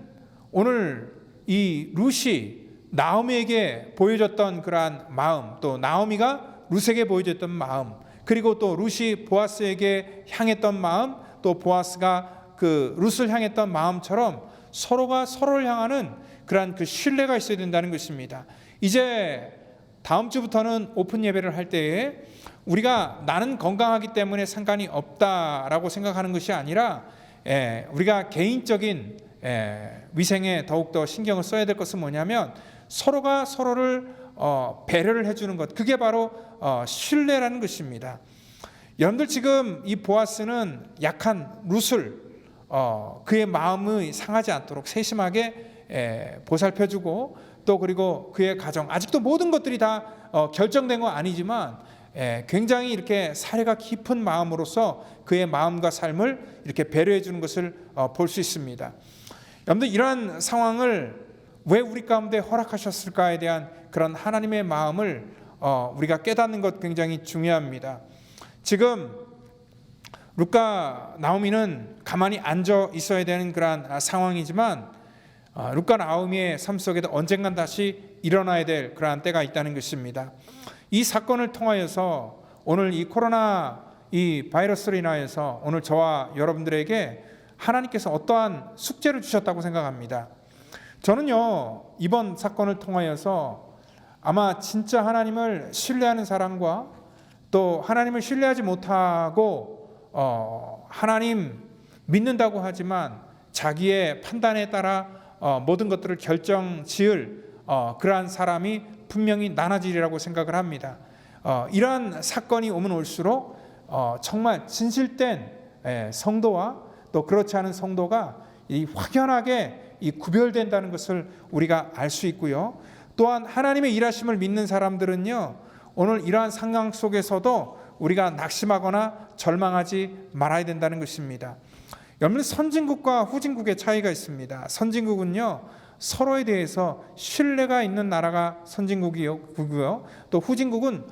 오늘 이 룻이 나오미에게 보여줬던 그러한 마음, 또 나오미가 룻에게 보여줬던 마음, 그리고 또 룻이 보아스에게 향했던 마음, 또 보아스가 그 룻을 향했던 마음처럼 서로가 서로를 향하는 그러한 그 신뢰가 있어야 된다는 것입니다. 이제 다음 주부터는 오픈 예배를 할 때에 우리가 나는 건강하기 때문에 상관이 없다라고 생각하는 것이 아니라 우리가 개인적인 위생에 더욱더 신경을 써야 될 것은 뭐냐면 서로가 서로를 배려를 해주는 것, 그게 바로 신뢰라는 것입니다. 여러분들, 지금 이 보아스는 약한 룻을 그의 마음이 상하지 않도록 세심하게 보살펴주고, 또 그리고 그의 가정, 아직도 모든 것들이 다 결정된 건 아니지만 굉장히 이렇게 사례가 깊은 마음으로서 그의 마음과 삶을 이렇게 배려해 주는 것을 볼 수 있습니다. 여러분들, 이러한 상황을 왜 우리 가운데 허락하셨을까에 대한 그런 하나님의 마음을 우리가 깨닫는 것 굉장히 중요합니다. 지금 룻과 나오미는 가만히 앉아 있어야 되는 그런 상황이지만 룻과 나오미의 삶 속에도 언젠간 다시 일어나야 될 그러한 때가 있다는 것입니다. 이 사건을 통하여서 오늘 이 코로나 이 바이러스로 인하여서 오늘 저와 여러분들에게 하나님께서 어떠한 숙제를 주셨다고 생각합니다. 저는요, 이번 사건을 통하여서 아마 진짜 하나님을 신뢰하는 사람과 또 하나님을 신뢰하지 못하고 하나님 믿는다고 하지만 자기의 판단에 따라 모든 것들을 결정지을 그러한 사람이 분명히 나눠지리라고 생각을 합니다. 이러한 사건이 오면 올수록 정말 진실된 성도와 또 그렇지 않은 성도가 확연하게 구별된다는 것을 우리가 알 수 있고요. 또한 하나님의 일하심을 믿는 사람들은요, 오늘 이러한 상황 속에서도 우리가 낙심하거나 절망하지 말아야 된다는 것입니다. 여러분, 선진국과 후진국의 차이가 있습니다. 선진국은요, 서로에 대해서 신뢰가 있는 나라가 선진국이고요, 또 후진국은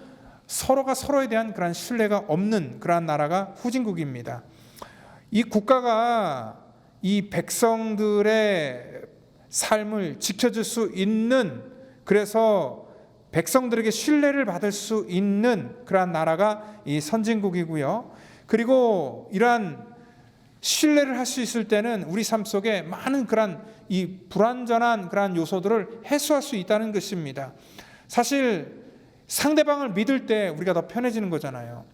서로가 서로에 대한 그런 신뢰가 없는 그러한 나라가 후진국입니다. 이 국가가 이 백성들의 삶을 지켜줄 수 있는, 그래서 백성들에게 신뢰를 받을 수 있는 그러한 나라가 이 선진국이고요. 그리고 이러한 신뢰를 할 수 있을 때는 우리 삶 속에 많은 그러한 이 불완전한 그러한 요소들을 해소할 수 있다는 것입니다. 사실 상대방을 믿을 때 우리가 더 편해지는 거잖아요.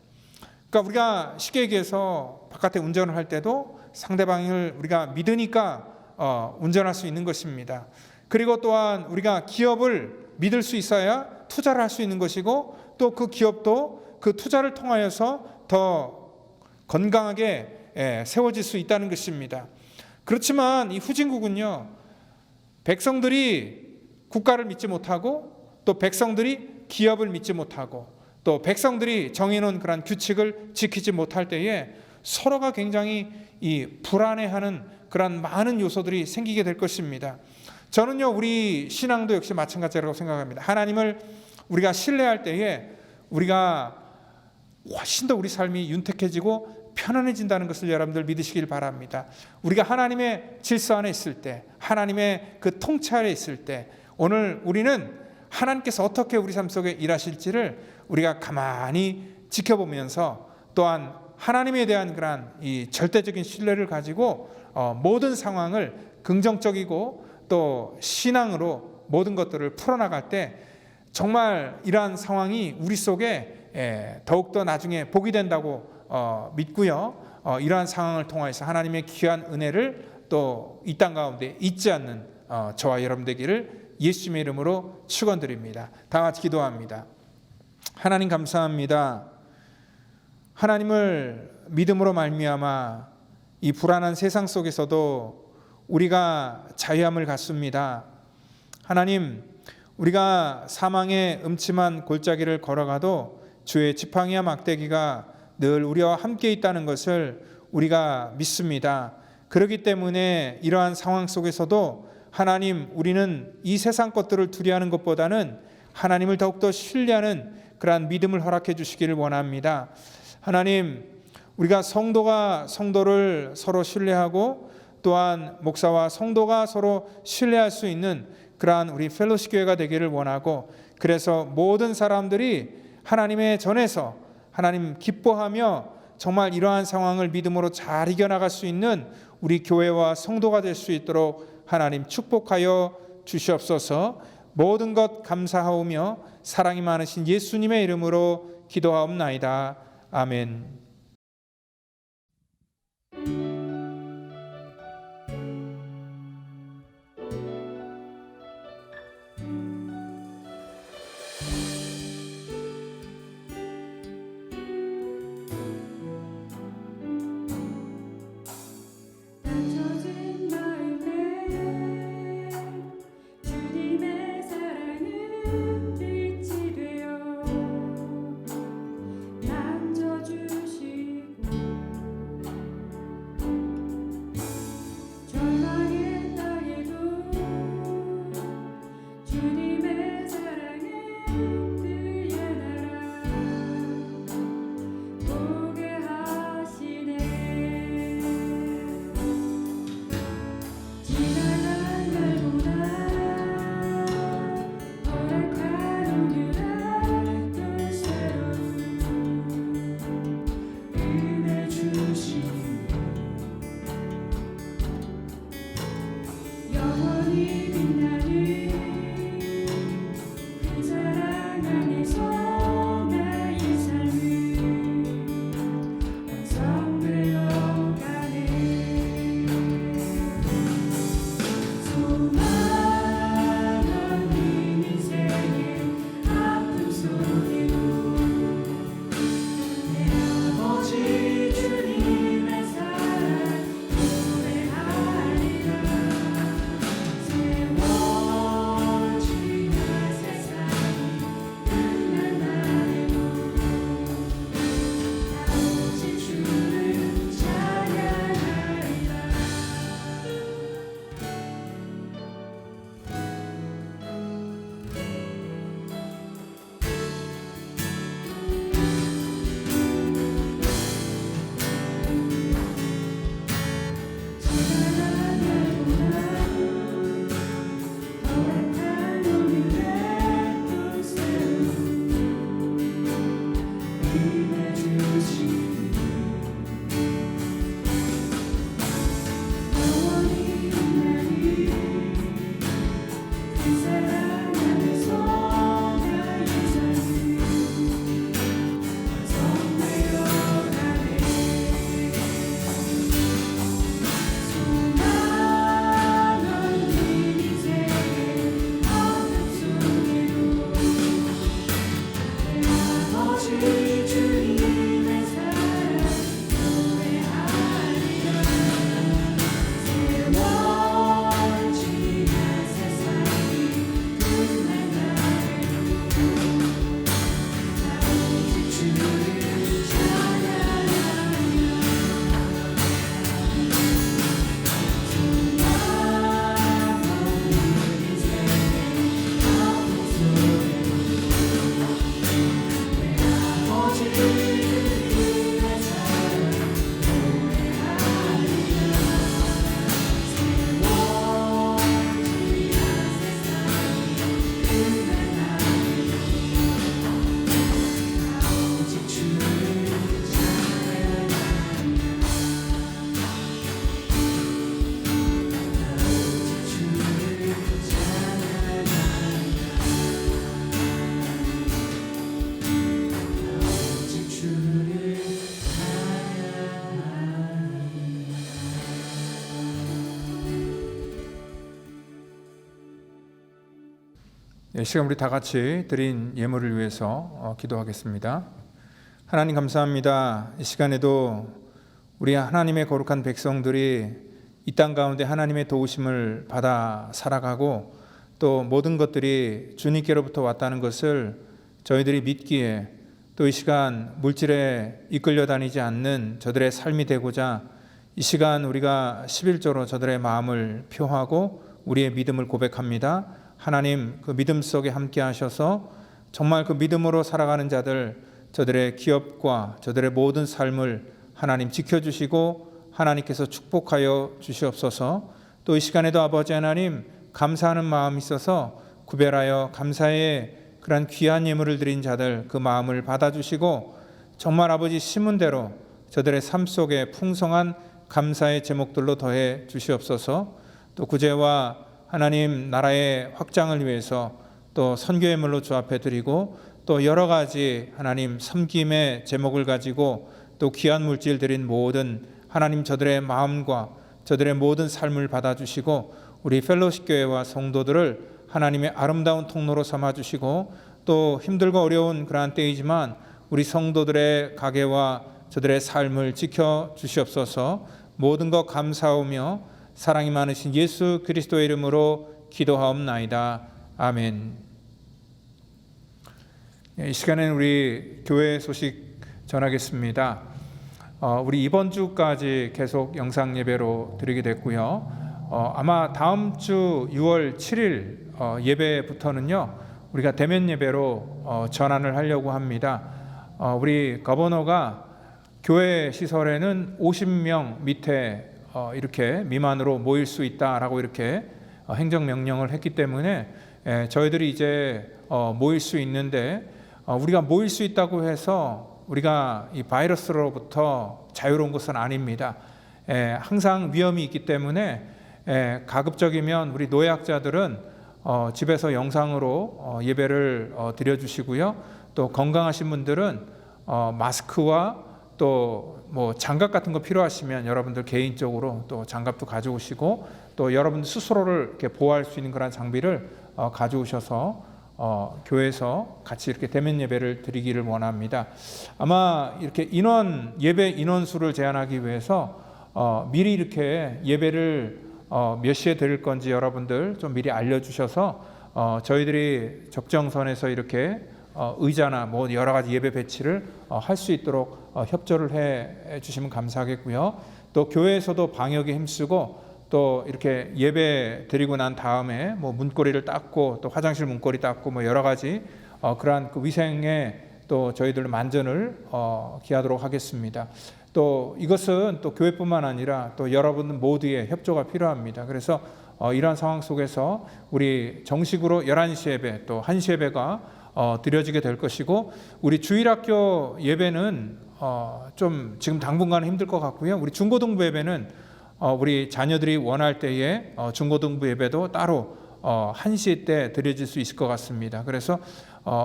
그러니까 우리가 쉽게 얘기해서 바깥에 운전을 할 때도 상대방을 우리가 믿으니까 운전할 수 있는 것입니다. 그리고 또한 우리가 기업을 믿을 수 있어야 투자를 할 수 있는 것이고, 또 그 기업도 그 투자를 통하여서 더 건강하게 세워질 수 있다는 것입니다. 그렇지만 이 후진국은요, 백성들이 국가를 믿지 못하고, 또 백성들이 기업을 믿지 못하고, 또 백성들이 정해놓은 그런 규칙을 지키지 못할 때에 서로가 굉장히 이 불안해하는 그런 많은 요소들이 생기게 될 것입니다. 저는요, 우리 신앙도 역시 마찬가지라고 생각합니다. 하나님을 우리가 신뢰할 때에 우리가 훨씬 더 우리 삶이 윤택해지고 편안해진다는 것을 여러분들 믿으시길 바랍니다. 우리가 하나님의 질서 안에 있을 때, 하나님의 그 통치 아래 있을 때, 오늘 우리는 하나님께서 어떻게 우리 삶 속에 일하실지를 우리가 가만히 지켜보면서, 또한 하나님에 대한 그런 이 절대적인 신뢰를 가지고 모든 상황을 긍정적이고 또 신앙으로 모든 것들을 풀어나갈 때, 정말 이러한 상황이 우리 속에 더욱더 나중에 복이 된다고 믿고요. 이러한 상황을 통해서 하나님의 귀한 은혜를 또 이 땅 가운데 잊지 않는 저와 여러분 되기를 예수님의 이름으로 축원드립니다. 다 같이 기도합니다. 하나님 감사합니다. 하나님을 믿음으로 말미암아 이 불안한 세상 속에서도 우리가 자유함을 갖습니다. 하나님, 우리가 사망의 음침한 골짜기를 걸어가도 주의 지팡이와 막대기가 늘 우리와 함께 있다는 것을 우리가 믿습니다. 그렇기 때문에 이러한 상황 속에서도 하나님, 우리는 이 세상 것들을 두려워하는 것보다는 하나님을 더욱더 신뢰하는 그러한 믿음을 허락해 주시기를 원합니다. 하나님, 우리가 성도가 성도를 서로 신뢰하고, 또한 목사와 성도가 서로 신뢰할 수 있는 그러한 우리 펠로시 교회가 되기를 원하고, 그래서 모든 사람들이 하나님의 전에서 하나님 기뻐하며 정말 이러한 상황을 믿음으로 잘 이겨나갈 수 있는 우리 교회와 성도가 될 수 있도록 하나님 축복하여 주시옵소서. 모든 것 감사하오며 사랑이 많으신 예수님의 이름으로 기도하옵나이다. 아멘. 주님의 사랑은 빛이 되어 만져주시 시간 우리 다 같이 드린 예물을 위해서 기도하겠습니다. 하나님 감사합니다. 이 시간에도 우리 하나님의 거룩한 백성들이 이 땅 가운데 하나님의 도우심을 받아 살아가고 또 모든 것들이 주님께로부터 왔다는 것을 저희들이 믿기에 또 이 시간 물질에 이끌려 다니지 않는 저들의 삶이 되고자 이 시간 우리가 11조로 저들의 마음을 표하고 우리의 믿음을 고백합니다. 하나님 그 믿음 속에 함께 하셔서 정말 그 믿음으로 살아가는 자들, 저들의 기업과 저들의 모든 삶을 하나님 지켜주시고 하나님께서 축복하여 주시옵소서. 또 이 시간에도 아버지 하나님 감사하는 마음이 있어서 구별하여 감사의 그러한 귀한 예물을 드린 자들 그 마음을 받아주시고 정말 아버지 심은 대로 저들의 삶 속에 풍성한 감사의 제목들로 더해 주시옵소서. 또 구제와 하나님 나라의 확장을 위해서 또 선교 예물로 주 앞에 드리고 또 여러 가지 하나님 섬김의 제목을 가지고 또 귀한 물질 드린 모든 하나님 저들의 마음과 저들의 모든 삶을 받아주시고 우리 펠로십 교회와 성도들을 하나님의 아름다운 통로로 삼아주시고 또 힘들고 어려운 그러한 때이지만 우리 성도들의 가게와 저들의 삶을 지켜주시옵소서. 모든 것 감사하며 사랑이 많으신 예수 그리스도의 이름으로 기도하옵나이다. 아멘. 이 시간에는 우리 교회 소식 전하겠습니다. 우리 이번 주까지 계속 영상 예배로 드리게 됐고요. 아마 다음 주 6월 7일 예배부터는요 우리가 대면 예배로 전환을 하려고 합니다. 우리 거버너가 교회 시설에는 50명 밑에 이렇게 미만으로 모일 수 있다라고 이렇게 행정명령을 했기 때문에 저희들이 이제 모일 수 있는데 우리가 모일 수 있다고 해서 우리가 이 바이러스로부터 자유로운 것은 아닙니다. 항상 위험이 있기 때문에 가급적이면 우리 노약자들은 집에서 영상으로 예배를 드려주시고요. 또 건강하신 분들은 마스크와 또 뭐 장갑 같은 거 필요하시면 여러분들 개인적으로 또 장갑도 가져오시고 또 여러분 스스로를 이렇게 보호할 수 있는 그런 장비를 가져오셔서 교회에서 같이 이렇게 대면 예배를 드리기를 원합니다. 아마 이렇게 예배 인원수를 제한하기 위해서 미리 이렇게 예배를 몇 시에 드릴 건지 여러분들 좀 미리 알려주셔서 저희들이 적정선에서 이렇게 의자나 뭐 여러 가지 예배 배치를 할 수 있도록 협조를 해 주시면 감사하겠고요. 또 교회에서도 방역에 힘쓰고 또 이렇게 예배 드리고 난 다음에 뭐 문고리를 닦고 또 화장실 문고리 닦고 뭐 여러 가지 그러한 그 위생에 또 저희들 만전을 기하도록 하겠습니다. 또 이것은 또 교회뿐만 아니라 또 여러분 모두의 협조가 필요합니다. 그래서 이러한 상황 속에서 우리 정식으로 11시 예배 또 1시 예배가 드려지게 될 것이고 우리 주일학교 예배는 좀 지금 당분간은 힘들 것 같고요. 우리 중고등부 예배는 우리 자녀들이 원할 때에 중고등부 예배도 따로 1시 때 드려질 수 있을 것 같습니다. 그래서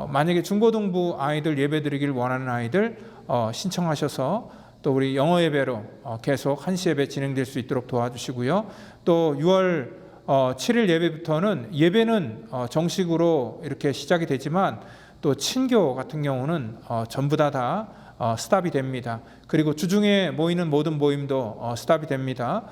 만약에 중고등부 아이들 예배 드리길 원하는 아이들 신청하셔서 또 우리 영어 예배로 계속 1시 예배 진행될 수 있도록 도와주시고요. 또 6월 7일 예배부터는 예배는 정식으로 이렇게 시작이 되지만 또 친교 같은 경우는 전부 다 스탑이 됩니다. 그리고 주중에 모이는 모든 모임도 스탑이 됩니다.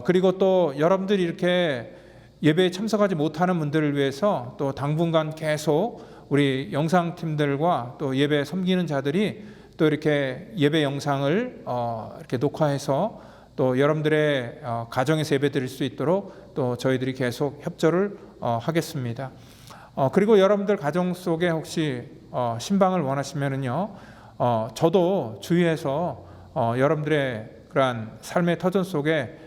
그리고 또 여러분들이 이렇게 예배에 참석하지 못하는 분들을 위해서 또 당분간 계속 우리 영상팀들과 또 예배 섬기는 자들이 또 이렇게 예배 영상을 이렇게 녹화해서 또 여러분들의 가정에서 예배 드릴 수 있도록 또 저희들이 계속 협조를 하겠습니다. 그리고 여러분들 가정 속에 혹시 신방을 원하시면은요, 저도 주위에서 여러분들의 그러한 삶의 터전 속에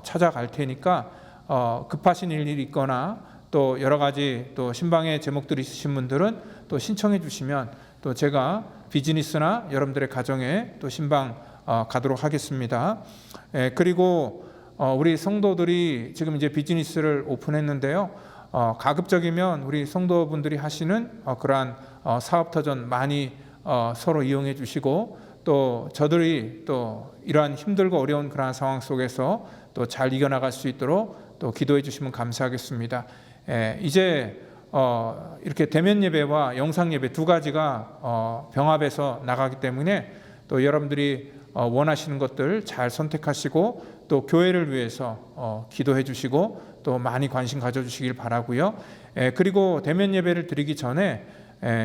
찾아갈 테니까 급하신 일이 있거나 또 여러 가지 또 신방의 제목들이 있으신 분들은 또 신청해 주시면 또 제가 비즈니스나 여러분들의 가정에 또 신방 가도록 하겠습니다. 그리고 우리 성도들이 지금 이제 비즈니스를 오픈했는데요. 가급적이면 우리 성도분들이 하시는 그러한 사업터전 많이 서로 이용해 주시고 또 저들이 또 이러한 힘들고 어려운 그러한 상황 속에서 또 잘 이겨나갈 수 있도록 또 기도해 주시면 감사하겠습니다. 이제 이렇게 대면 예배와 영상 예배 두 가지가 병합해서 나가기 때문에 또 여러분들이 원하시는 것들 잘 선택하시고 또 교회를 위해서 기도해 주시고 또 많이 관심 가져주시길 바라고요. 그리고 대면 예배를 드리기 전에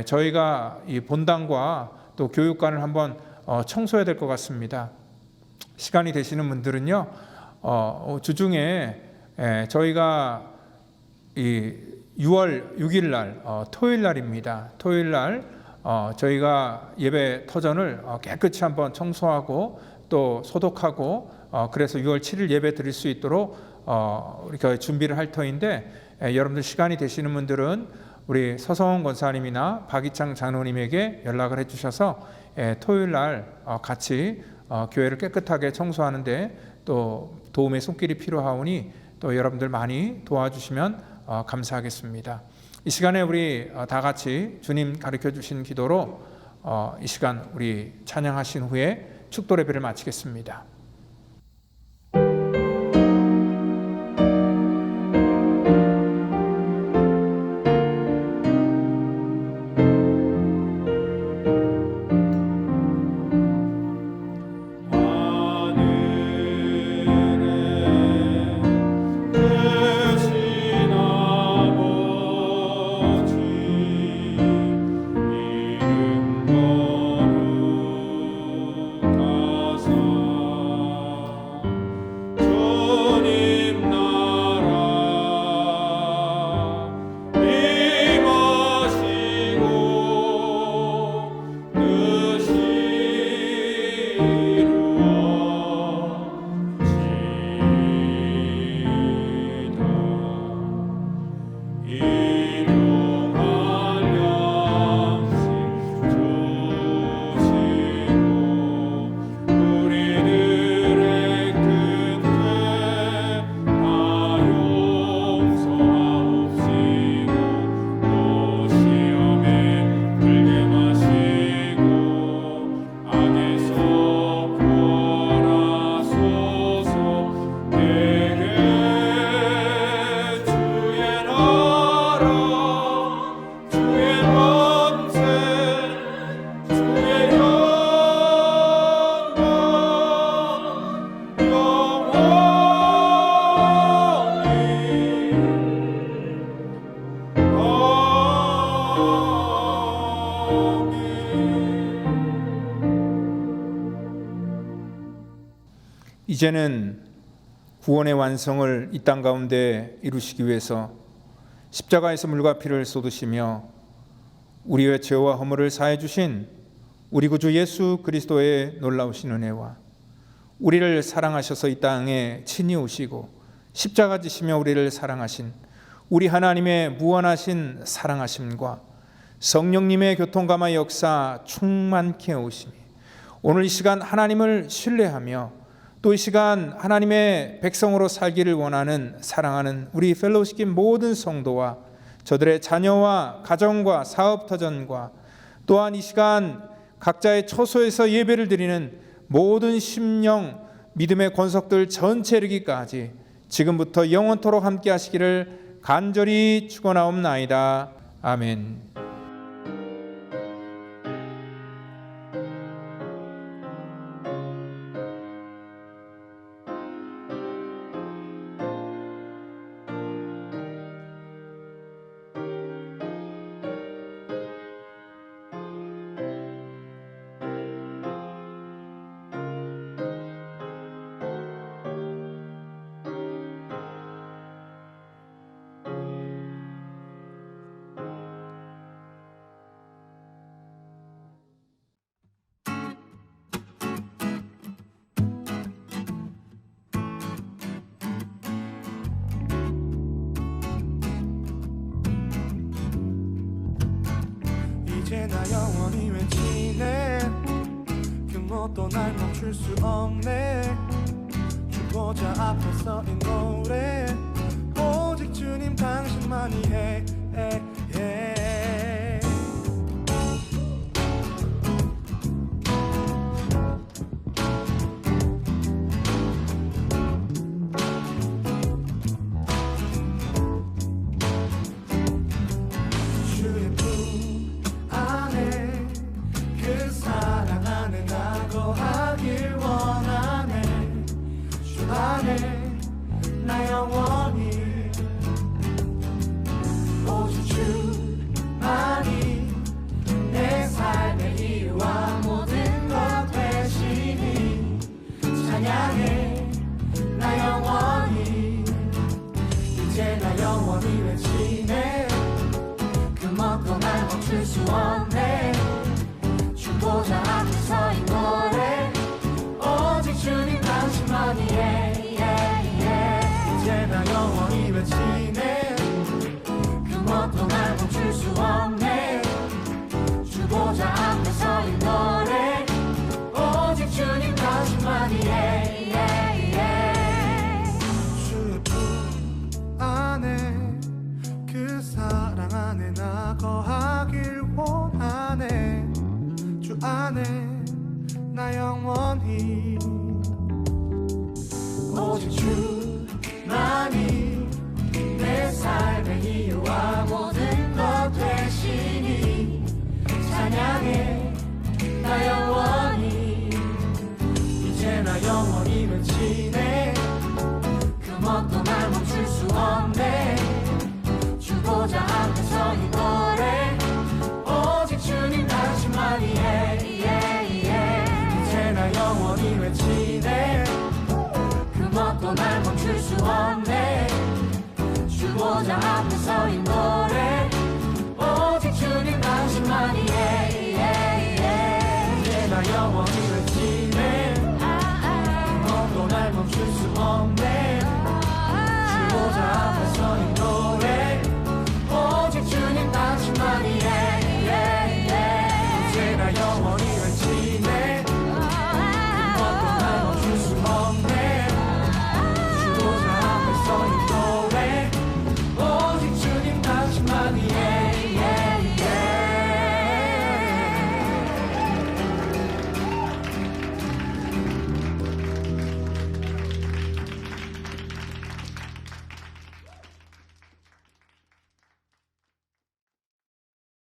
저희가 이 본당과 또 교육관을 한번 청소해야 될 것 같습니다. 시간이 되시는 분들은요, 주중에 저희가 이 6월 6일 날 토요일 날입니다. 토요일 날 저희가 예배 터전을 깨끗이 한번 청소하고 또 소독하고 그래서 6월 7일 예배 드릴 수 있도록 우리가 준비를 할 터인데, 여러분들 시간이 되시는 분들은 우리 서성원 권사님이나 박희창 장로님에게 연락을 해주셔서 토요일 날 같이 교회를 깨끗하게 청소하는데 또 도움의 손길이 필요하오니 또 여러분들 많이 도와주시면 감사하겠습니다. 이 시간에 우리 다 같이 주님 가르쳐 주신 기도로 이 시간 우리 찬양하신 후에 축도 예배를 마치겠습니다. 이제는 구원의 완성을 이 땅 가운데 이루시기 위해서 십자가에서 물과 피를 쏟으시며 우리의 죄와 허물을 사해 주신 우리 구주 예수 그리스도의 놀라우신 은혜와 우리를 사랑하셔서 이 땅에 친히 오시고 십자가 지시며 우리를 사랑하신 우리 하나님의 무한하신 사랑하심과 성령님의 교통감화 역사 충만케 오심이 오늘 이 시간 하나님을 신뢰하며 또 이 시간 하나님의 백성으로 살기를 원하는 사랑하는 우리 펠로우십 모든 성도와 저들의 자녀와 가정과 사업터전과 또한 이 시간 각자의 처소에서 예배를 드리는 모든 심령 믿음의 권속들 전체 이르기까지 지금부터 영원토록 함께 하시기를 간절히 축원하옵나이다. 아멘. 이제 나 영원히 외치네 그 무엇도 날 멈출 수 없네 주보자 앞에 서인 노래 오직 주님 당신만이 해 멈출 수 없네 주보자 앞에 서인 노래 오직 주님 당신만이 이제 나 영원히 외치네 그 뭣도 날 멈출 수 없네 주보자 앞에 서인 노래 오직 주님 당신만이 주의 품 안에 그 사랑 안에 나 거하길 원하네 주 안에 나 영원히 오직 주만이 내 삶의 이유와 모든